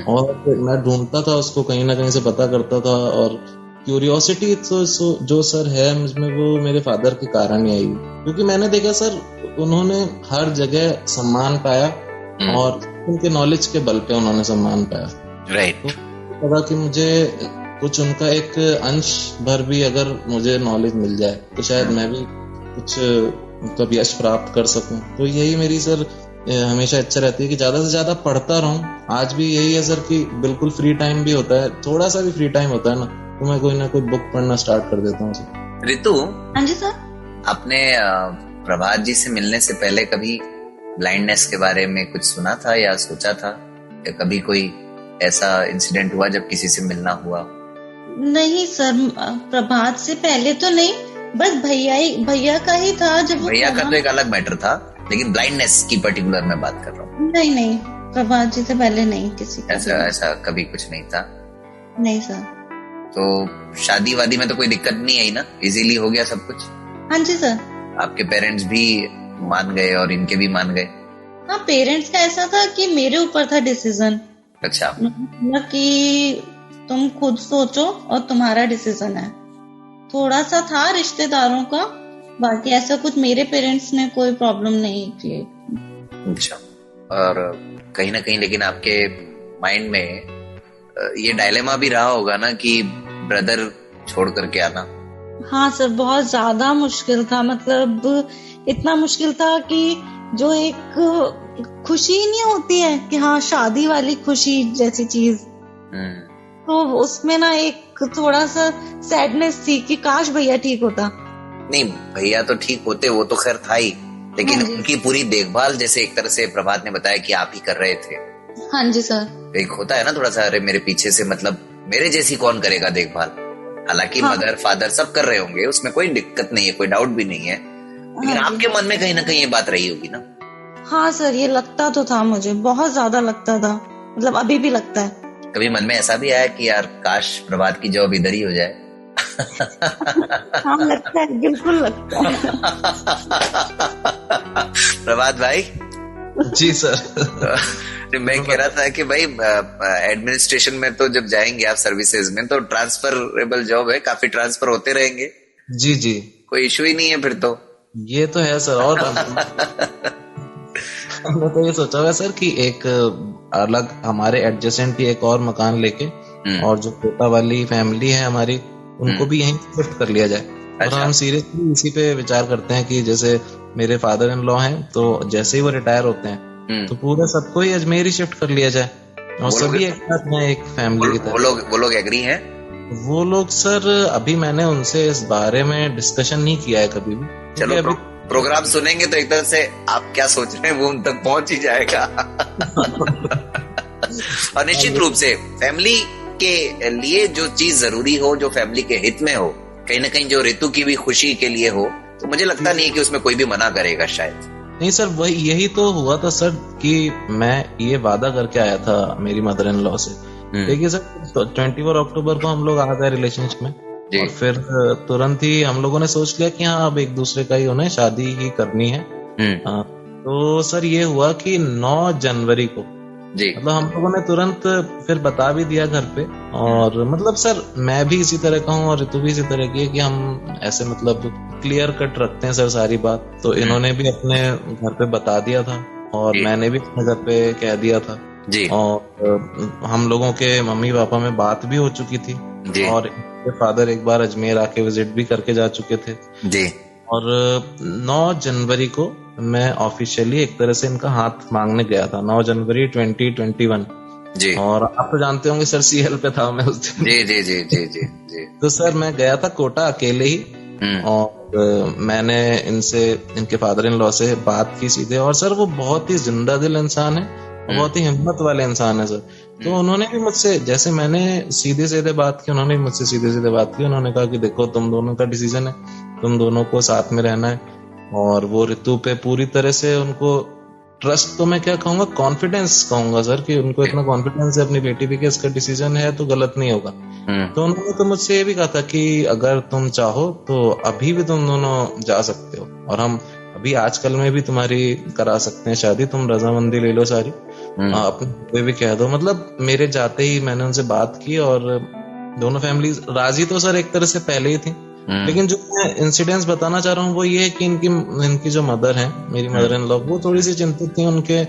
और मैं ढूंढता था उसको, कहीं ना कहीं से पता करता था। और क्यूरियोसिटी तो जो सर है मुझमें वो मेरे फादर के कारण ही आई, क्योंकि मैंने देखा सर उन्होंने हर जगह सम्मान पाया और उनके नॉलेज के बल पे उन्होंने सम्मान पाया। राइट। तो लगा कि मुझे कुछ उनका एक अंश भर भी अगर मुझे नॉलेज मिल जाए तो शायद मैं भी कुछ मतलब यश प्राप्त कर सकूं। तो यही मेरी सर हमेशा इच्छा रहती है कि ज्यादा से ज्यादा पढ़ता रहूं। आज भी यही है सर कि बिल्कुल फ्री टाइम भी होता है, थोड़ा सा भी फ्री टाइम होता है ना तो मैं कोई ना कोई बुक पढ़ना स्टार्ट कर देता हूँ सर। ऋतु, हाँ जी सर। आपने प्रभात जी से मिलने से पहले कभी ब्लाइंडनेस के बारे में कुछ सुना था या सोचा था, या कभी कोई ऐसा इंसिडेंट हुआ जब किसी से मिलना हुआ? नहीं सर, प्रभात से पहले तो नहीं, बस भैया का ही था। जब भैया का तो एक अलग मैटर था, लेकिन ब्लाइंडनेस की पर्टिकुलर मैं बात कर रहा हूँ। नहीं, प्रभात जी से पहले नहीं किसी का ऐसा कभी कुछ नहीं था? नहीं सर। तो शादी वादी में तो कोई दिक्कत नहीं आई ना, इजीली हो गया सब कुछ? हाँ जी सर। आपके पेरेंट्स भी मान गए और इनके भी मान गए? हाँ, पेरेंट्स का ऐसा था कि मेरे ऊपर था डिसीजन। अच्छा। कि तुम खुद सोचो और तुम्हारा डिसीजन है। थोड़ा सा था रिश्तेदारों का, बाकी ऐसा कुछ मेरे पेरेंट्स ने कोई प्रॉब्लम नहीं क्रिएट। अच्छा। और कहीं ना कहीं लेकिन आपके माइंड में ये डायलेमा भी रहा होगा ना कि ब्रदर छोड़ करके आना? हाँ सर, बहुत ज्यादा मुश्किल था। मतलब इतना मुश्किल था कि जो एक खुशी नहीं होती है कि हाँ शादी वाली खुशी जैसी चीज, तो उसमें ना एक थोड़ा सा सैडनेस थी कि काश भैया ठीक होता। नहीं, भैया तो ठीक होते, वो तो खैर था ही, लेकिन उनकी पूरी देखभाल जैसे एक तरह से प्रभात ने बताया कि आप ही कर रहे थे। हाँ जी सर। एक होता है ना थोड़ा सा, अरे मेरे पीछे से मतलब मेरे जैसी कौन करेगा देखभाल। हालांकि मदर फादर सब कर रहे होंगे, उसमें कोई दिक्कत नहीं है, कोई डाउट भी नहीं है, लेकिन आपके मन में कहीं ना कहीं ये बात रही होगी ना। हाँ सर, ये लगता तो था मुझे, बहुत ज्यादा लगता था, मतलब अभी भी लगता है। कभी मन में ऐसा भी आया कि यार काश प्रभात की जॉब इधर ही हो जाए? हाँ लगता है, बिल्कुल लगता है। प्रभात भाई। जी सर। मैं कह रहा था कि भाई एडमिनिस्ट्रेशन में तो जब जाएंगे आप सर्विसेज में तो ट्रांसफरेबल जॉब है, काफी ट्रांसफर होते रहेंगे। जी जी, कोई इशू ही नहीं है फिर तो। ये तो है सर। और हमने तो ये सोचा हुआ सर कि एक अलग हमारे एडजेसेंट ही एक और मकान लेके और जो कोटा वाली फैमिली है हमारी उनको भी यहीं शिफ्ट कर लिया जाए। और हम सीरियसली इसी पे विचार करते हैं कि जैसे मेरे फादर इन लॉ हैं तो जैसे ही वो रिटायर होते हैं तो पूरे सबको ही अजमेर ही शिफ्ट कर लिया जाए और सभी एक साथ में एक फैमिली की तरह। वो लोग एग्री हैं? वो लोग सर अभी मैंने उनसे इस बारे में डिस्कशन नहीं किया है कभी भी। चलो अभी प्रोग्राम सुनेंगे तो एक तरह से आप क्या सोच रहे हैं वो उन तक पहुंच ही जाएगा। और निश्चित रूप से फैमिली के लिए जो चीज जरूरी हो, जो फैमिली के हित में हो, कहीं ना कहीं जो ऋतु की भी खुशी के लिए हो, तो मुझे लगता नहीं है कि उसमें कोई भी मना करेगा शायद। नहीं सर, वही यही तो हुआ था सर कि मैं ये वादा करके आया था मेरी मदर इन लॉ से। देखिए सर, 24 अक्टूबर को हम लोग आ गए रिलेशनशिप में और फिर तुरंत ही हम लोगों ने सोच लिया कि हाँ अब एक दूसरे का ही उन्हें शादी ही करनी है। तो सर ये हुआ कि 9 जनवरी को मतलब हम लोगों ने तुरंत फिर बता भी दिया घर पे। और मतलब सर मैं भी इसी तरह का हूँ और ऋतु भी इसी तरह की है कि हम ऐसे मतलब क्लियर कट रखते हैं सर सारी बात। तो इन्होंने भी अपने घर पे बता दिया था और मैंने भी अपने घर पे कह दिया था जी। और हम लोगों के मम्मी पापा में बात भी हो चुकी थी जी। और फादर एक बार अजमेर आके विजिट भी करके जा चुके थे जी। और 9 जनवरी को मैं ऑफिशियली एक तरह से इनका हाथ मांगने गया था, 9 जनवरी 2021 जी। और आप तो जानते होंगे सर सीएल पे था मैं उस दिन। जी जी जी जी जी जी। तो सर मैं गया था कोटा अकेले ही और मैंने इनसे इनके फादर इन लॉ से बात की सीधे। और सर वो बहुत ही जिंदा दिल इंसान है, बहुत ही हिम्मत वाले इंसान है सर। तो उन्होंने भी मुझसे, जैसे मैंने सीधे सीधे बात की, उन्होंने भी मुझसे सीधे सीधे बात की। उन्होंने कहा कि देखो तुम दोनों का डिसीजन है, तुम दोनों को साथ में रहना है। और वो ऋतु पे पूरी तरह से उनको ट्रस्ट, तो मैं क्या कहूंगा, कॉन्फिडेंस कहूंगा सर, कि उनको इतना कॉन्फिडेंस है अपनी बेटी पे कि इसका डिसीजन है तो गलत नहीं होगा। तो उन्होंने तो मुझसे ये भी कहा था कि अगर तुम चाहो तो अभी भी तुम दोनों जा सकते हो और हम अभी आजकल में भी तुम्हारी करा सकते हैं शादी, तुम रजामंदी ले लो सारी, अपने भी कह दो। मतलब मेरे जाते ही मैंने उनसे बात की और दोनों फैमिली राजी तो सर एक तरह से पहले ही थी। लेकिन जो मैं इंसिडेंट्स बताना चाह रहा हूँ वो ये है कि इनकी जो मदर है, मेरी मदर इन लॉ, वो थोड़ी सी चिंतित थी। उनके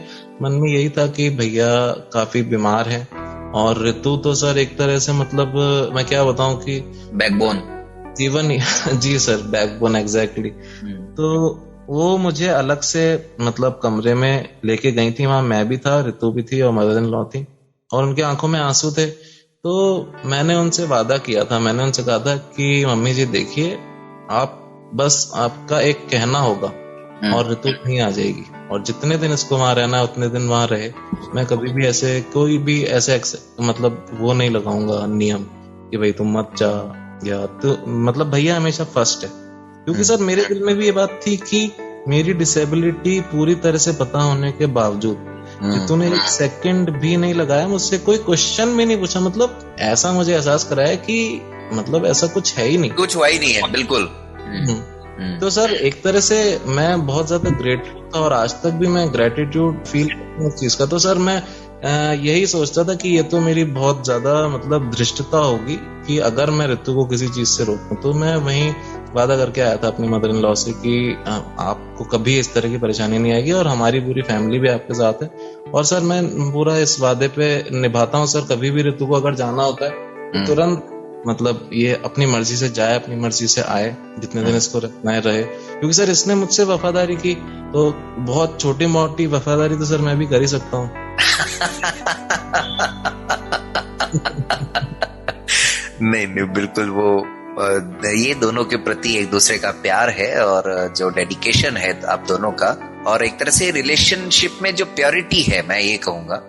मन में यही था कि भैया काफी बीमार है और ऋतु तो सर एक तरह से मतलब मैं क्या बताऊं कि बैकबोन जीवन जी सर, बैकबोन एग्जैक्टली। तो वो मुझे अलग से मतलब कमरे में लेके गई थी, वहां मैं भी था, ऋतु भी थी और मदर इन लॉ थी और उनकी आंखों में आंसू थे। तो मैंने उनसे वादा किया था, मैंने उनसे कहा था कि मम्मी जी देखिए, आप बस आपका एक कहना होगा और ऋतु नहीं आ जाएगी और जितने दिन इसको वहां रहना है उतने दिन वहां रहे। मैं कभी भी ऐसे कोई भी ऐसे मतलब वो नहीं लगाऊंगा नियम कि भाई तुम मत जा, या तो मतलब भैया हमेशा फर्स्ट है। क्योंकि सर मेरे दिल में भी ये बात थी कि मेरी डिसेबिलिटी पूरी तरह से पता होने के बावजूद तूने एक सेकंड भी नहीं लगाया, मुझसे कोई क्वेश्चन भी नहीं पूछा। मतलब ऐसा मुझे एहसास कराया कि मतलब ऐसा कुछ है ही नहीं, कुछ हुआ ही नहीं है बिल्कुल। तो सर एक तरह से मैं बहुत ज्यादा ग्रेटफुल था और आज तक भी मैं ग्रेटिट्यूड फील करता हूँ उस चीज का। तो सर मैं यही सोचता था कि ये तो मेरी बहुत ज्यादा मतलब धृष्टता होगी कि अगर मैं ऋतु को किसी चीज से रोकूं। तो मैं वहीं वादा करके आया था अपनी मदर इन लॉ से कि आपको कभी इस तरह की परेशानी नहीं आएगी और हमारी पूरी फैमिली भी आपके साथ है। और सर मैं पूरा इस वादे पे निभाता हूँ सर। कभी भी ऋतु को अगर जाना होता है तो तुरंत मतलब ये अपनी मर्जी से जाए, अपनी मर्जी से आए, जितने दिन इसको रखना है रहे। क्योंकि सर इसने मुझसे वफादारी की, तो बहुत छोटी मोटी वफादारी तो सर मैं भी कर ही सकता हूँ। नहीं बिल्कुल वो ये दोनों के प्रति एक दूसरे का प्यार है और जो डेडिकेशन है आप दोनों का, और एक तरह से रिलेशनशिप में जो प्योरिटी है मैं ये कहूंगा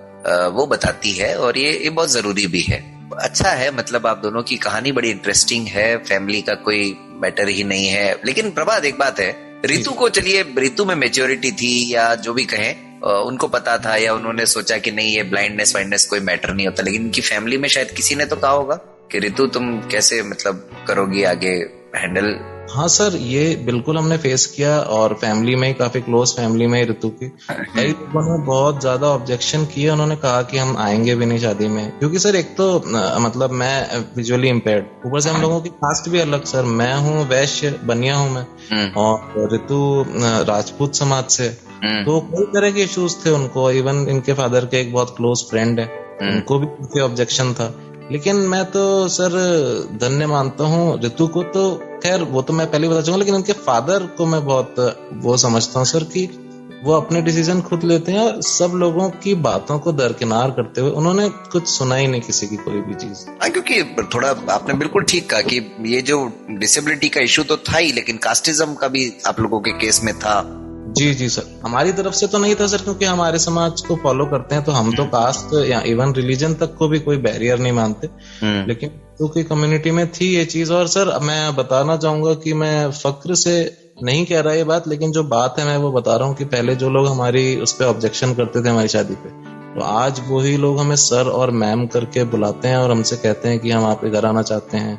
वो बताती है, और ये बहुत जरूरी भी है। अच्छा है, मतलब आप दोनों की कहानी बड़ी इंटरेस्टिंग है, फैमिली का कोई मैटर ही नहीं है। लेकिन प्रभात एक बात है, रितु को, चलिए रितु में मैच्योरिटी थी या जो भी कहें, उनको पता था या उन्होंने सोचा कि नहीं ये ब्लाइंडनेस वाइंडनेस कोई मैटर नहीं होता, लेकिन इनकी फैमिली में शायद किसी ने तो कहा होगा कि रितु तुम कैसे मतलब करोगी आगे हैंडल। हाँ सर, ये बिल्कुल हमने फेस किया, और फैमिली में काफी क्लोज फैमिली में ऋतु की कई लोगों ने बहुत ज्यादा ऑब्जेक्शन किए। उन्होंने कहा कि हम आएंगे भी नहीं शादी में, क्योंकि सर एक तो मतलब मैं विजुअली इम्पेयर्ड, ऊपर से हम लोगों की कास्ट भी अलग। सर मैं हूँ वैश्य, बनिया हूँ मैं, और ऋतु राजपूत समाज से, तो कई तरह के इश्यूज थे उनको। इवन इनके फादर के एक बहुत क्लोज फ्रेंड है, उनको भी काफी ऑब्जेक्शन था। लेकिन मैं तो सर धन्य मानता हूँ ऋतु को, तो खैर वो तो मैं पहले बता चुका, लेकिन उनके फादर को मैं बहुत वो समझता हूँ सर कि वो अपने डिसीजन खुद लेते हैं, और सब लोगों की बातों को दरकिनार करते हुए उन्होंने कुछ सुना ही नहीं किसी की कोई भी चीज। क्योंकि थोड़ा आपने बिल्कुल ठीक कहा कि ये जो डिसेबिलिटी का इश्यू तो था ही, लेकिन कास्टिज्म का भी आप लोगों के केस में था। जी सर, हमारी तरफ से तो नहीं था सर, क्योंकि हमारे समाज को फॉलो करते हैं, तो हम तो कास्ट या इवन रिलीजन तक को भी कोई बैरियर नहीं मानते। लेकिन तो की कम्युनिटी में थी ये चीज। और सर मैं बताना चाहूंगा कि मैं फक्र से नहीं कह रहा ये बात, लेकिन जो बात है मैं वो बता रहा हूँ कि पहले जो लोग हमारी उस पर ऑब्जेक्शन करते थे हमारी शादी पे, तो आज वही लोग हमें सर और मैम करके बुलाते हैं और हमसे कहते हैं कि हम आपके घर आना चाहते हैं।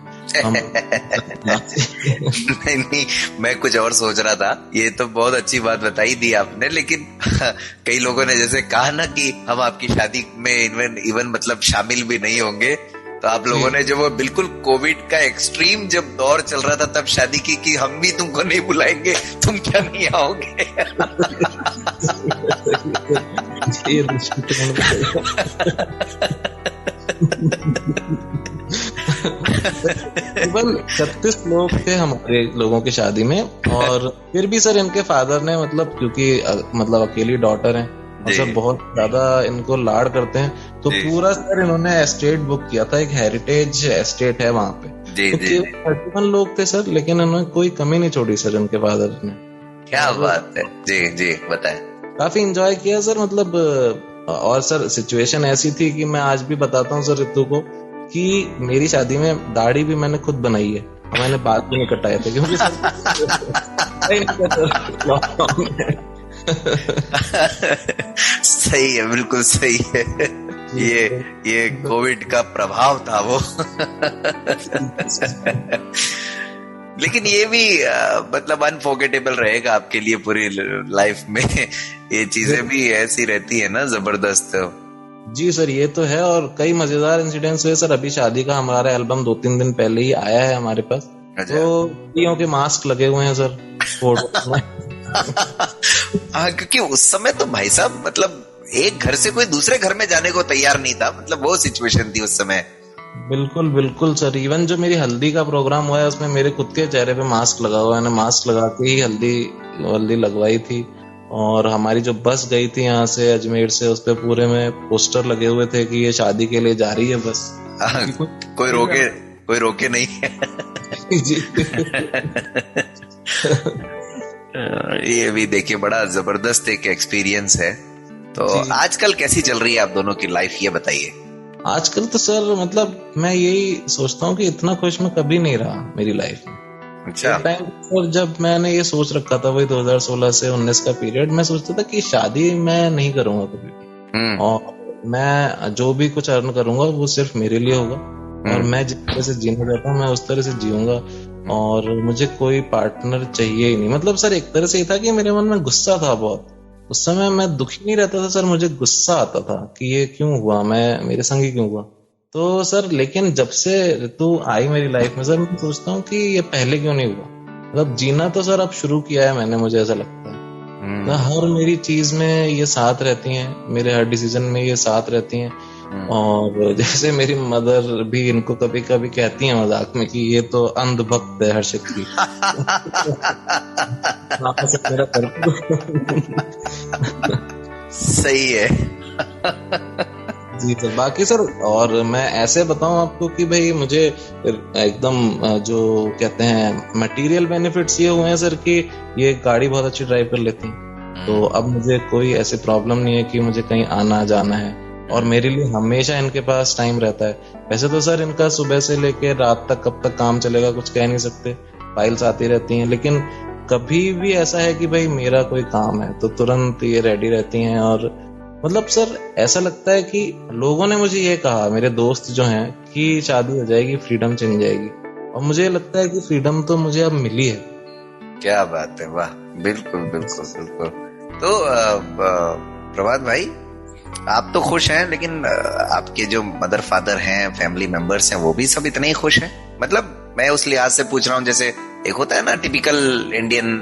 नहीं, मैं कुछ और सोच रहा था। ये तो बहुत अच्छी बात बताई दी आपने, लेकिन कई लोगों ने जैसे कहा ना कि हम आपकी शादी में इवन मतलब शामिल भी नहीं होंगे, तो आप लोगों ने जो वो बिल्कुल कोविड का एक्सट्रीम जब दौर चल रहा था तब शादी की कि हम भी तुमको नहीं बुलाएंगे, तुम क्या नहीं आओगे। केवल 36 लोग थे हमारे लोगों की शादी में, और फिर भी सर इनके फादर ने मतलब, क्योंकि मतलब अकेली डॉटर है और सर बहुत ज्यादा इनको लाड करते हैं, तो पूरा सर इन्होंने एस्टेट बुक किया था। एक हेरिटेज एस्टेट है वहां पे, तो 31 लोग थे सर, लेकिन उन्होंने कोई कमी नहीं छोड़ी सर उनके फादर ने। क्या बात है। जी बताएं। काफी एंजॉय किया सर, मतलब। और सर सिचुएशन ऐसी थी कि मैं आज भी बताता हूँ सर ऋतु को कि मेरी शादी में दाढ़ी भी मैंने खुद बनाई है, मैंने बाल भी नहीं कटाए थे, क्योंकि सही है, बिल्कुल सही है। ये कोविड का प्रभाव था वो। लेकिन ये भी मतलब अनफॉरगेटेबल रहेगा आपके लिए पूरी लाइफ में। ये चीजें भी ऐसी रहती है ना, जबरदस्त। जी सर, ये तो है। और कई मजेदार इंसिडेंट्स हुए सर। अभी शादी का हमारा एल्बम 2-3 दिन पहले ही आया है हमारे पास, तो बेटियों के मास्क लगे हुए हैं सर फोटो में। हाँ, क्योंकि उस समय तो भाई साहब मतलब एक घर से कोई दूसरे घर में जाने को तैयार नहीं था, मतलब वो सिचुएशन थी उस समय। बिल्कुल सर। इवन जो मेरी हल्दी का प्रोग्राम हुआ है उसमें मेरे खुद के चेहरे पे मास्क लगा हुआ है, मैंने मास्क लगा के ही हल्दी लगवाई थी। और हमारी जो बस गई थी यहाँ से अजमेर से, उस पे पूरे में पोस्टर लगे हुए थे कि ये शादी के लिए जा रही है बस। कोई रोके नहीं है। ये भी देखिए बड़ा जबरदस्त एक एक्सपीरियंस है। तो आजकल कैसी चल रही है आप दोनों की लाइफ, ये बताइए। आजकल तो सर मतलब मैं यही सोचता हूँ कि इतना खुश मैं कभी नहीं रहा मेरी लाइफ में। अच्छा। टाइम पर जब मैंने ये सोच रखा था, वही 2016 से 19 का पीरियड, मैं सोचता था कि शादी मैं नहीं करूंगा कभी, और मैं जो भी कुछ अर्न करूंगा वो सिर्फ मेरे लिए होगा, और मैं जिस तरह से जीना चाहता हूँ मैं उस तरह से जीऊंगा, और मुझे कोई पार्टनर चाहिए ही नहीं। मतलब सर एक तरह से ये था कि मेरे मन में गुस्सा था बहुत। उस समय मैं दुखी नहीं रहता था सर, मुझे गुस्सा आता था कि ये क्यों हुआ, मेरे संग ही क्यों हुआ। तो सर लेकिन जब से ऋतु आई मेरी लाइफ में सर, मैं सोचता हूँ कि ये पहले क्यों नहीं हुआ। मतलब जीना तो सर अब शुरू किया है मैंने, मुझे ऐसा लगता है। हर मेरी चीज में ये साथ रहती हैं, मेरे हर डिसीजन में ये साथ रहती हैं। और जैसे मेरी मदर भी इनको कभी कभी कहती है मजाक में कि ये तो अंधभक्त है हर्षित की। सही है। जी सर। बाकी सर और मैं ऐसे बताऊं आपको कि भाई मुझे एकदम जो कहते हैं मटेरियल बेनिफिट्स ये हुए हैं सर कि ये गाड़ी बहुत अच्छी ड्राइव कर लेती है, तो अब मुझे कोई ऐसी प्रॉब्लम नहीं है कि मुझे कहीं आना जाना है, और मेरे लिए हमेशा इनके पास टाइम रहता है। वैसे तो सर इनका सुबह से लेके रात तक कब तक काम चलेगा कुछ कह नहीं सकते, फाइल्स आती रहती हैं, लेकिन कभी भी ऐसा है कि भाई मेरा कोई काम है तो तुरंत ये रेडी रहती हैं। और मतलब सर ऐसा लगता है कि लोगों ने मुझे ये कहा, मेरे दोस्त जो हैं, कि शादी हो जाएगी फ्रीडम चली जाएगी, और मुझे लगता है कि फ्रीडम तो मुझे अब मिली है। क्या बात है, वाह, बिल्कुल बिल्कुल बिल्कुल। तो प्रभात भाई, आप तो खुश हैं, लेकिन आपके जो मदर फादर हैं, फैमिली मेंबर्स हैं, वो भी सब इतने ही खुश हैं? मतलब मैं उस लिहाज से पूछ रहा हूँ, जैसे एक होता है ना टिपिकल इंडियन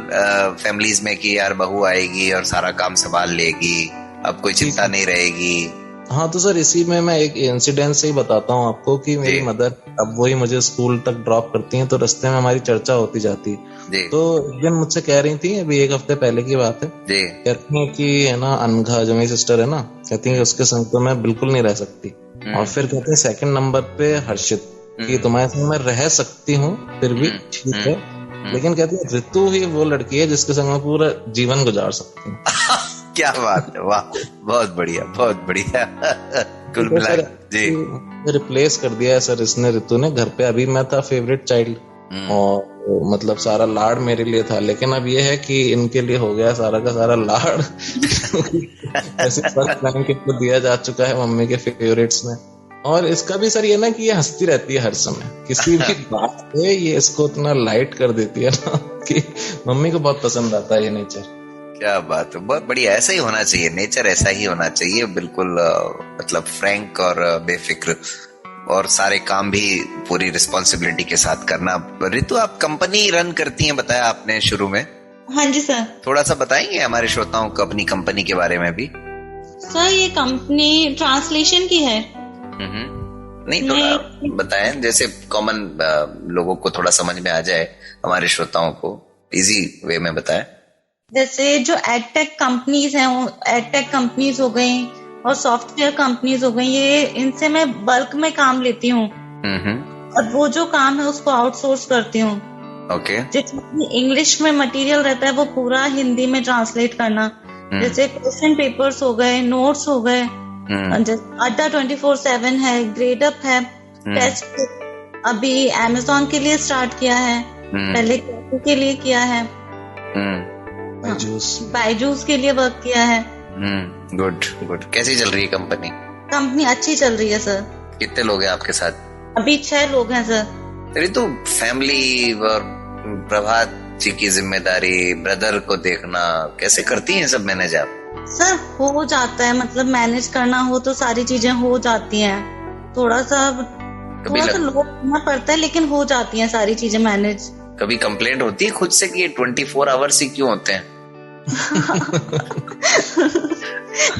फैमिलीज में कि यार बहू आएगी और सारा काम संभाल लेगी, अब कोई चिंता नहीं रहेगी। हाँ तो सर इसी में मैं एक इंसिडेंट से ही बताता हूँ आपको कि मेरी मदर अब वही मुझे स्कूल तक ड्रॉप करती हैं, तो रास्ते में हमारी चर्चा होती जाती है। तो एक दिन मुझसे कह रही थी, अभी एक हफ्ते पहले की बात है, कहती हैं कि है ना अनघा जो मेरी सिस्टर है ना, कहती हैं कि उसके संग तो मैं बिल्कुल नहीं रह सकती। और फिर कहते हैं सेकंड नंबर पे हर्षित, कि तुम्हारे संग मैं रह सकती हूँ फिर भी ठीक है, लेकिन कहती है ऋतु ही वो लड़की है जिसके संग मैं पूरा जीवन गुजार सकती हूँ। क्या बात है, वाह, बहुत बढ़िया, बहुत बढ़िया। कुल मिला जी रिप्लेस कर दिया है सर इसने, ऋतु ने। घर पे अभी मैं था फेवरेट चाइल्ड, और मतलब सारा लाड मेरे लिए था, लेकिन अब ये है कि इनके लिए हो गया सारा का सारा लाड। ऐसे फर्स्ट रैंक को दिया जा चुका है मम्मी के फेवरेट्स में। और इसका भी सर ये ना कि ये हंसती रहती है हर समय, किसी भी बात पे ये इसको इतना लाइट कर देती है ना कि मम्मी को बहुत पसंद आता है ये नेचर। क्या बात है, बहुत बढ़िया। ऐसा ही होना चाहिए, नेचर ऐसा ही होना चाहिए, बिल्कुल मतलब फ्रैंक और बेफिक्र, और सारे काम भी पूरी रिस्पॉन्सिबिलिटी के साथ करना। ऋतु, आप कंपनी रन करती हैं, बताया आपने शुरू में। हाँ जी सर। थोड़ा सा बताएंगे हमारे श्रोताओं को अपनी कंपनी के बारे में भी? सर ये कंपनी ट्रांसलेशन की है। नहीं, थोड़ा बताएं, जैसे कॉमन लोगों को थोड़ा समझ में आ जाए, हमारे श्रोताओं को इजी वे में बताएं। जैसे जो एडटेक कंपनीज हैं, एडटेक कंपनीज हो गई और सॉफ्टवेयर कंपनीज हो गई, ये इनसे मैं बल्क में काम लेती हूँ, और वो जो काम है उसको आउटसोर्स करती हूँ। ओके। जिसमें इंग्लिश में मटेरियल रहता है वो पूरा हिंदी में ट्रांसलेट करना, जैसे क्वेश्चन पेपर्स हो गए, नोट्स हो गए, अड्डा 24/7 है, ग्रेड अप है, टेस्ट अभी अमेज़न के लिए स्टार्ट किया है, पहले के लिए किया है, बायजूस के लिए वर्क किया है। Good good. कैसी चल रही है कंपनी? कंपनी अच्छी चल रही है सर। कितने लोग हैं आपके साथ? अभी 6 लोग हैं सर। तो फैमिली और प्रभात जी की जिम्मेदारी, ब्रदर को देखना, कैसे करती हैं सब मैनेज आप? सर हो जाता है, मतलब मैनेज करना हो तो सारी चीजें हो जाती हैं। थोड़ा सा लोड करना पड़ता है, लेकिन हो जाती हैं सारी चीजें मैनेज। कभी कंप्लेंट होती है खुद से कि 24 आवर्स ही क्यों होते हैं?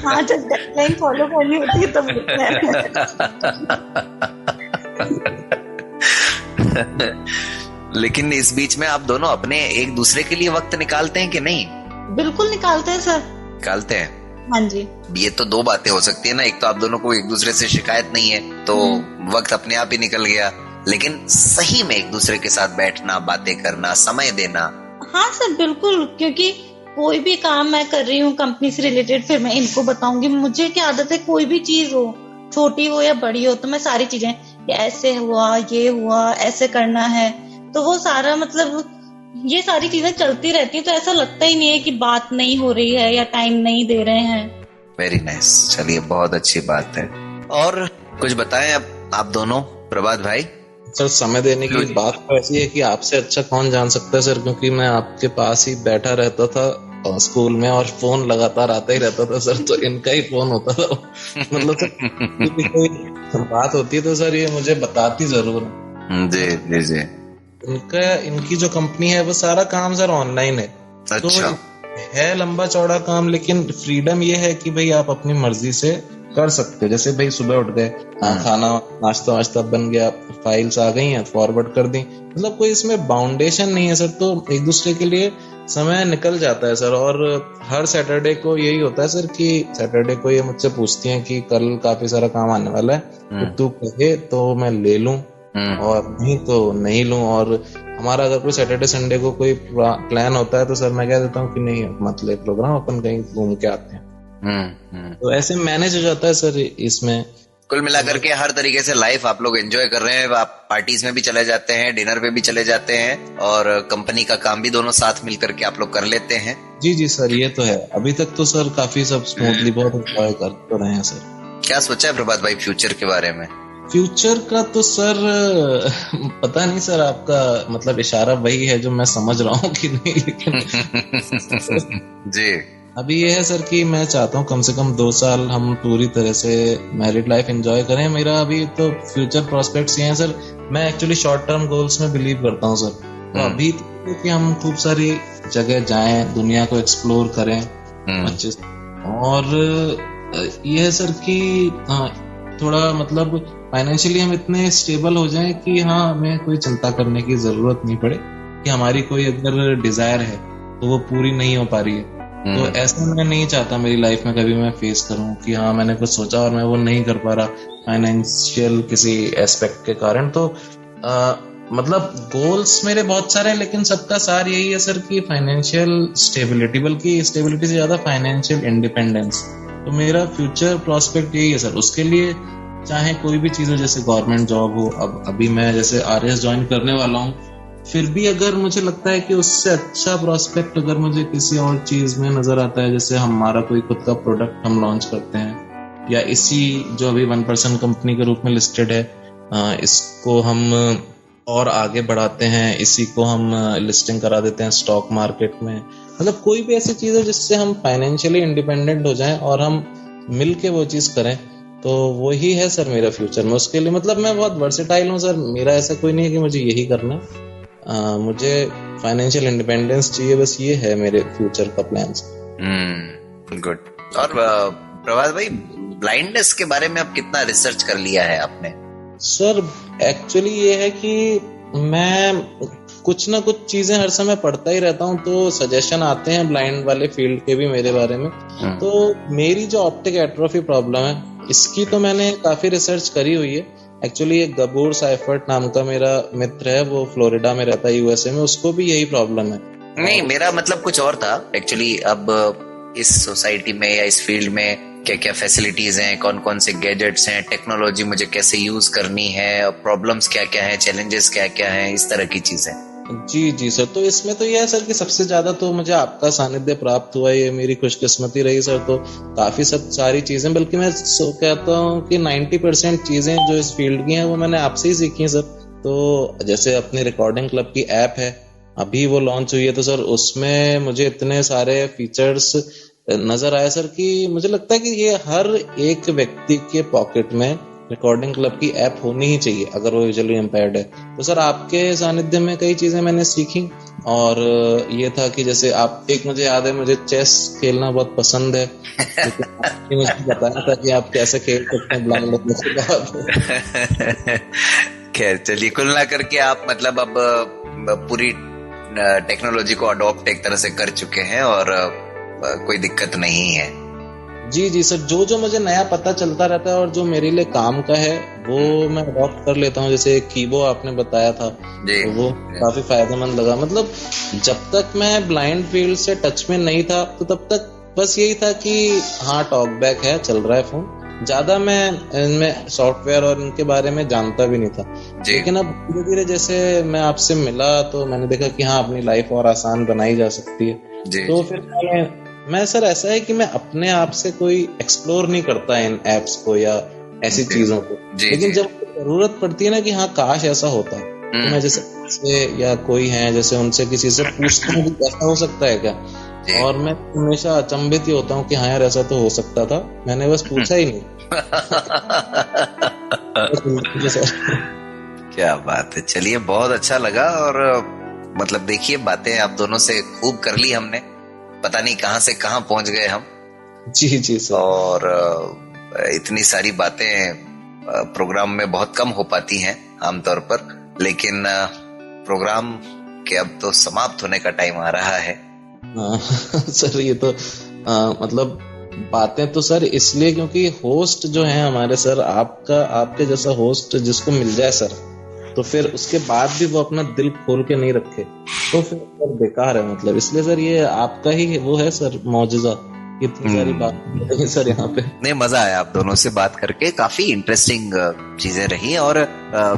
हाँ, जब डेडलाइन फॉलो करनी होती है तब होता है। लेकिन इस बीच में आप दोनों अपने एक दूसरे के लिए वक्त निकालते हैं कि नहीं? बिल्कुल निकालते हैं सर। निकालते हैं? हाँ जी। ये तो दो बातें हो सकती है ना, एक तो आप दोनों को एक दूसरे से शिकायत नहीं है तो वक्त अपने आप ही निकल गया, लेकिन सही में एक दूसरे के साथ बैठना, बातें करना, समय देना। हाँ सर बिल्कुल, क्योंकि कोई भी काम मैं कर रही हूँ कंपनी से रिलेटेड, फिर मैं इनको बताऊंगी। मुझे क्या आदत है, कोई भी चीज हो, छोटी हो या बड़ी हो, तो मैं सारी चीजें ऐसे हुआ, ये हुआ, ऐसे करना है, तो वो सारा मतलब ये सारी चीजें चलती रहती है, तो ऐसा लगता ही नहीं है कि बात नहीं हो रही है या टाइम नहीं दे रहे हैं। वेरी नाइस, चलिए बहुत अच्छी बात है। और कुछ बताएं अब आप दोनों, प्रभात भाई। सर समय देने की बात तो ऐसी है कि आपसे अच्छा कौन जान सकता है सर, क्योंकि मैं आपके पास ही बैठा रहता था स्कूल में और फोन लगातार आता ही रहता था सर, तो इनका ही फोन होता था। मतलब सर कोई बात होती है तो सर ये मुझे बताती जरूर। जी जी जी। इनकी जो कंपनी है वो सारा काम सर ऑनलाइन है। अच्छा। तो है लंबा चौड़ा काम, लेकिन फ्रीडम ये है कि भाई आप अपनी मर्जी से कर सकते हो। जैसे भाई सुबह उठ गए, खाना नाश्ता वाश्ता बन गया, फाइल्स आ गई हैं, फॉरवर्ड कर दी, मतलब कोई इसमें बाउंडेशन नहीं है सर। तो एक दूसरे के लिए समय निकल जाता है सर। और हर सैटरडे को यही होता है सर कि सैटरडे को ये मुझसे पूछती हैं कि कल काफी सारा काम आने वाला है, तो तू कहे तो मैं ले लूं और नहीं तो नहीं लूं। और हमारा अगर कोई सैटरडे संडे को कोई प्लान होता है तो सर मैं कह देता हूँ कि नहीं मत ले प्रोग्राम, अपन कहीं घूम के आते हैं। तो ऐसे मैनेज हो जाता है सर इसमें। कुल मिलाकर के हर तरीके से लाइफ आप लोग एंजॉय कर रहे हैं। आप पार्टीज में भी चले जाते हैं, डिनर पे भी चले जाते हैं और कंपनी का काम भी दोनों साथ मिलकर के आप लोग कर लेते हैं। जी जी सर, ये तो है। अभी तक तो सर काफी सब स्मूथली बहुत एंजॉय कर तो रहे हैं सर। क्या सोचा है प्रभात भाई फ्यूचर के बारे में? फ्यूचर का तो सर पता नहीं सर, आपका मतलब इशारा वही है जो मैं समझ रहा हूँ कि नहीं, लेकिन जी अभी ये है सर कि मैं चाहता हूँ कम से कम 2 साल हम पूरी तरह से मैरिड लाइफ एंजॉय करें। मेरा अभी तो फ्यूचर प्रोस्पेक्ट्स ये हैं सर, मैं एक्चुअली शॉर्ट टर्म गोल्स में बिलीव करता हूँ सर। तो अभी तो कि हम खूब सारी जगह जाएं, दुनिया को एक्सप्लोर करें अच्छे से। और ये है सर कि थोड़ा मतलब फाइनेंशियली हम इतने स्टेबल हो जाएं कि हाँ हमें कोई चिंता करने की जरूरत नहीं पड़े कि हमारी कोई अगर डिजायर है तो वो पूरी नहीं हो पा रही है। तो ऐसा मैं नहीं चाहता मेरी लाइफ में कभी मैं फेस करूं कि हाँ मैंने कुछ सोचा और मैं वो नहीं कर पा रहा फाइनेंशियल किसी एस्पेक्ट के कारण। तो मतलब गोल्स मेरे बहुत सारे हैं, लेकिन सबका सार यही है सर कि फाइनेंशियल स्टेबिलिटी, बल्कि स्टेबिलिटी से ज्यादा फाइनेंशियल इंडिपेंडेंस। तो मेरा फ्यूचर प्रोस्पेक्ट यही है सर। उसके लिए चाहे कोई भी चीज हो, जैसे गवर्नमेंट जॉब हो, अब अभी मैं जैसे RS ज्वाइन करने वाला हूँ, फिर भी अगर मुझे लगता है कि उससे अच्छा प्रोस्पेक्ट अगर मुझे किसी और चीज में नजर आता है, जैसे हमारा कोई खुद का प्रोडक्ट हम लॉन्च करते हैं या इसी जो अभी 1% कंपनी के रूप में लिस्टेड है इसको हम और आगे बढ़ाते हैं, इसी को हम लिस्टिंग करा देते हैं स्टॉक मार्केट में, मतलब कोई भी ऐसी चीज है जिससे हम फाइनेंशियली इंडिपेंडेंट हो जाएं और हम मिल के वो चीज करें, तो वही है सर मेरा फ्यूचर में। उसके लिए मतलब मैं बहुत वर्सेटाइल हूँ सर। मेरा ऐसा कोई नहीं है कि मुझे यही करना है, मुझे फाइनेंशियल इंडिपेंडेंस चाहिए, बस ये है मेरे फ्यूचर का प्लान। गुड। और प्रभात भाई ब्लाइंडनेस के बारे में अब कितना रिसर्च कर लिया है आपने? सर एक्चुअली ये है कि मैं कुछ ना कुछ चीजें हर समय पढ़ता ही रहता हूँ, तो सजेशन आते हैं ब्लाइंड वाले फील्ड के भी मेरे बारे में। तो मेरी जो ऑप्टिक एट्रोफी प्रॉब्लम है इसकी तो मैंने काफी रिसर्च करी हुई है। एक्चुअली एक गबूर साइफर्ट नाम का मेरा मित्र है, वो फ्लोरिडा में रहता है USA में, उसको भी यही प्रॉब्लम है। नहीं, मेरा मतलब कुछ और था एक्चुअली। अब इस सोसाइटी में या इस फील्ड में क्या क्या फैसिलिटीज हैं, कौन कौन से गैजेट्स हैं, टेक्नोलॉजी मुझे कैसे यूज करनी है, प्रॉब्लम्स क्या क्या है, चैलेंजेस क्या क्या है, इस तरह की चीजें। जी जी सर। तो इसमें तो यह है सर कि सबसे ज्यादा तो मुझे आपका सानिध्य प्राप्त हुआ, ये मेरी खुशकिस्मती रही सर। तो काफी सब सारी चीजें, बल्कि मैं कहता हूँ कि 90% चीजें जो इस फील्ड की हैं वो मैंने आपसे ही सीखी हैं सर। तो जैसे अपने रिकॉर्डिंग क्लब की ऐप है, अभी वो लॉन्च हुई है, तो सर उसमें मुझे इतने सारे फीचर्स नजर आए सर कि मुझे लगता है कि ये हर एक व्यक्ति के पॉकेट में रिकॉर्डिंग क्लब की ऐप होनी ही चाहिए अगर वो विजुअली इम्पेयर्ड है। तो सर आपके सानिध्य में कई चीजें मैंने सीखी, और ये था कि जैसे आप, एक मुझे याद है मुझे चेस खेलना बहुत पसंद है, मुझे बताया था कि आप कैसे खेल सकते हैं ब्लाइंड होने के बाद। खैर चलिए, कुल ना करके आप मतलब अब पूरी टेक्नोलॉजी को अडॉप्ट एक तरह से कर चुके हैं और कोई दिक्कत नहीं है। जी जी सर, जो जो मुझे नया पता चलता रहता है और जो मेरे लिए काम का है वो मैं अडॉप्ट कर लेता हूँ। जैसे कीबो आपने बताया था, तो वो काफी फायदेमंद लगा। मतलब जब तक मैं ब्लाइंड फील्ड से टच में नहीं था तो तब तक बस यही था कि हाँ टॉक बैक है, चल रहा है फोन, ज्यादा मैं इनमें सॉफ्टवेयर और इनके बारे में जानता भी नहीं था। लेकिन अब धीरे धीरे जैसे मैं आपसे मिला तो मैंने देखा कि हाँ अपनी लाइफ और आसान बनाई जा सकती है। तो फिर मैं सर ऐसा है कि मैं अपने आप से कोई एक्सप्लोर नहीं करता इन एप्स को या ऐसी चीजों को, लेकिन जब जरूरत पड़ती है ना कि हाँ काश ऐसा होता, तो मैं जैसे या कोई है जैसे उनसे किसी से पूछता हूँ कि ऐसा हो सकता है क्या, और मैं हमेशा अचंभित ही होता हूँ कि हाँ यार ऐसा तो हो सकता था, मैंने बस पूछा ही नहीं। क्या बात है। चलिए बहुत अच्छा लगा। और मतलब देखिए बातें आप दोनों से खूब कर ली हमने, पता नहीं कहां से कहां पहुंच गए हम। जी जी सर। और इतनी सारी बातें प्रोग्राम में बहुत कम हो पाती हैं आमतौर पर, लेकिन प्रोग्राम के अब तो समाप्त होने का टाइम आ रहा है। सर ये तो मतलब बातें तो सर इसलिए क्योंकि होस्ट जो है हमारे सर, आपके जैसा होस्ट जिसको मिल जाए सर, तो फिर उसके बाद भी वो अपना दिल खोल के नहीं रखे तो फिर सर बेकार है। मतलब इसलिए सर ये आपका ही वो है सर मौजूदा, इतनी सारी बात सर यहाँ पे। नहीं, मजा आया आप दोनों से बात करके, काफी इंटरेस्टिंग चीजें रही। और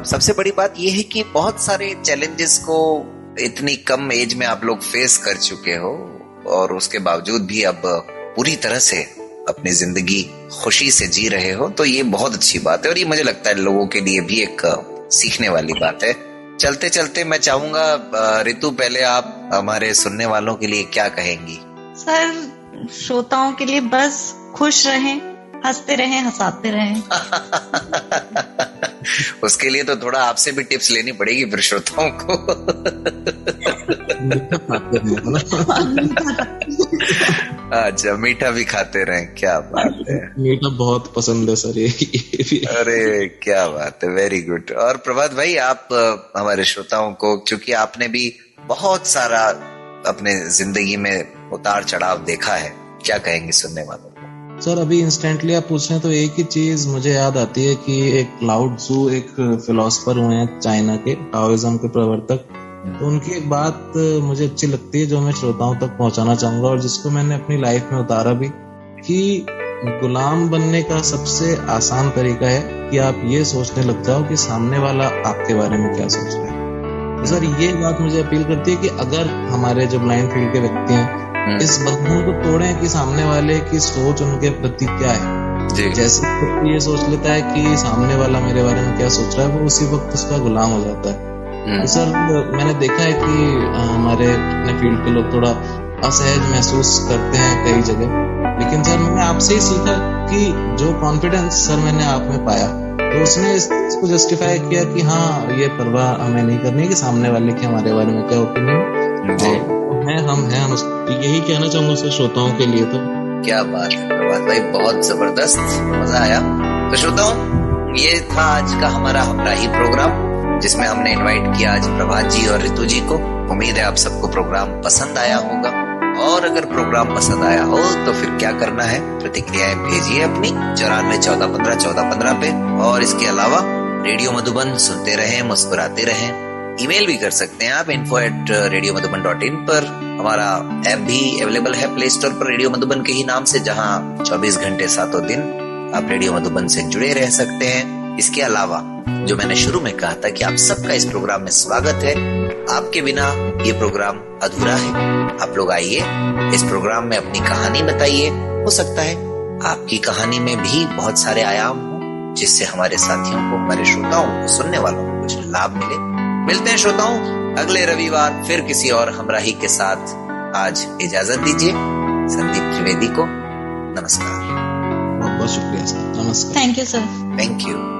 सबसे बड़ी बात ये है कि बहुत सारे चैलेंजेस को इतनी कम एज में आप लोग फेस कर चुके हो और उसके बावजूद भी अब पूरी तरह से अपनी जिंदगी खुशी से जी रहे हो, तो ये बहुत अच्छी बात है और ये मुझे लगता है लोगों के लिए भी एक सीखने वाली बात है। चलते चलते मैं चाहूंगा रितु, पहले आप हमारे सुनने वालों के लिए क्या कहेंगी? सर श्रोताओं के लिए बस खुश रहें, हंसते रहें, हंसाते रहें। उसके लिए तो थोड़ा आपसे भी टिप्स लेनी पड़ेगी फिर श्रोताओं को। अच्छा, मीठा भी खाते रहें, क्या बात है। मीठा बहुत पसंद है सर ये भी। अरे क्या बात है, वेरी गुड। और प्रभात भाई, आप हमारे श्रोताओं को, चूंकि आपने भी बहुत सारा अपने जिंदगी में उतार चढ़ाव देखा है, क्या कहेंगे सुनने वालों को? सर अभी इंस्टेंटली आप पूछ रहे हैं तो एक ही चीज मुझे याद आती है कि एक लाओ त्सु एक फिलोसफर हुए हैं चाइना के, टाओइज्म के प्रवर्तक। तो उनकी एक बात मुझे अच्छी लगती है जो मैं श्रोताओं तक पहुंचाना चाहूंगा और जिसको मैंने अपनी लाइफ में उतारा भी, कि गुलाम बनने का सबसे आसान तरीका है कि आप ये सोचने लग जाओ कि सामने वाला आपके बारे में क्या सोच रहा है। तो सर ये बात मुझे अपील करती है कि अगर हमारे जो ब्लाइंड फील्ड के व्यक्ति हैं इस बंधन को तोड़ें कि सामने वाले की सोच उनके प्रति क्या है। जैसे ये सोच लेता है कि सामने वाला मेरे बारे में क्या सोच रहा है, वो उसी वक्त उसका गुलाम हो जाता है। तो सर मैंने देखा है कि हमारे अपने फील्ड के लोग थोड़ा असहज महसूस करते हैं कई जगह, लेकिन सर मैंने आपसे ही सीखा कि जो कॉन्फिडेंस सर मैंने आप में पाया तो उसने इसको जस्टिफाई किया कि हाँ ये परवाह हमें नहीं करनी है कि सामने वाले के हमारे बारे में क्या ओपिनियन है, हम यही कहना चाहूंगा सर श्रोताओं के लिए। तो क्या बात है प्रभात भाई, बहुत जबरदस्त, मजा आया। तो श्रोताओं, ये था आज का हमारा हमराही प्रोग्राम जिसमें हमने इनवाइट किया आज प्रभात जी और ऋतु जी को। उम्मीद है आप सबको प्रोग्राम पसंद आया होगा और अगर प्रोग्राम पसंद आया हो तो फिर क्या करना है, प्रतिक्रियाएं भेजिए अपनी 9414151415 पे। और इसके अलावा रेडियो मधुबन सुनते रहें, मुस्कुराते रहें। ईमेल भी कर सकते हैं आप info@radiomadhuban.in पर। हमारा ऐप भी अवेलेबल है प्ले स्टोर पर रेडियो मधुबन के ही नाम से, जहां 24 घंटे 7 दिन आप रेडियो मधुबन से जुड़े रह सकते हैं। इसके अलावा जो मैंने शुरू में कहा था कि आप सबका इस प्रोग्राम में स्वागत है, आपके बिना ये प्रोग्राम अधूरा है। आप लोग आइए, इस प्रोग्राम में अपनी कहानी बताइए। हो सकता है आपकी कहानी में भी बहुत सारे आयाम हो जिससे हमारे साथियों को, हमारे श्रोताओं को, सुनने वालों को कुछ लाभ मिले। मिलते हैं श्रोताओं अगले रविवार फिर किसी और हमराही के साथ। आज इजाजत दीजिए संदीप त्रिवेदी को। नमस्कार। बहुत बहुत शुक्रिया सर। नमस्कार। Thank you sir. Thank you.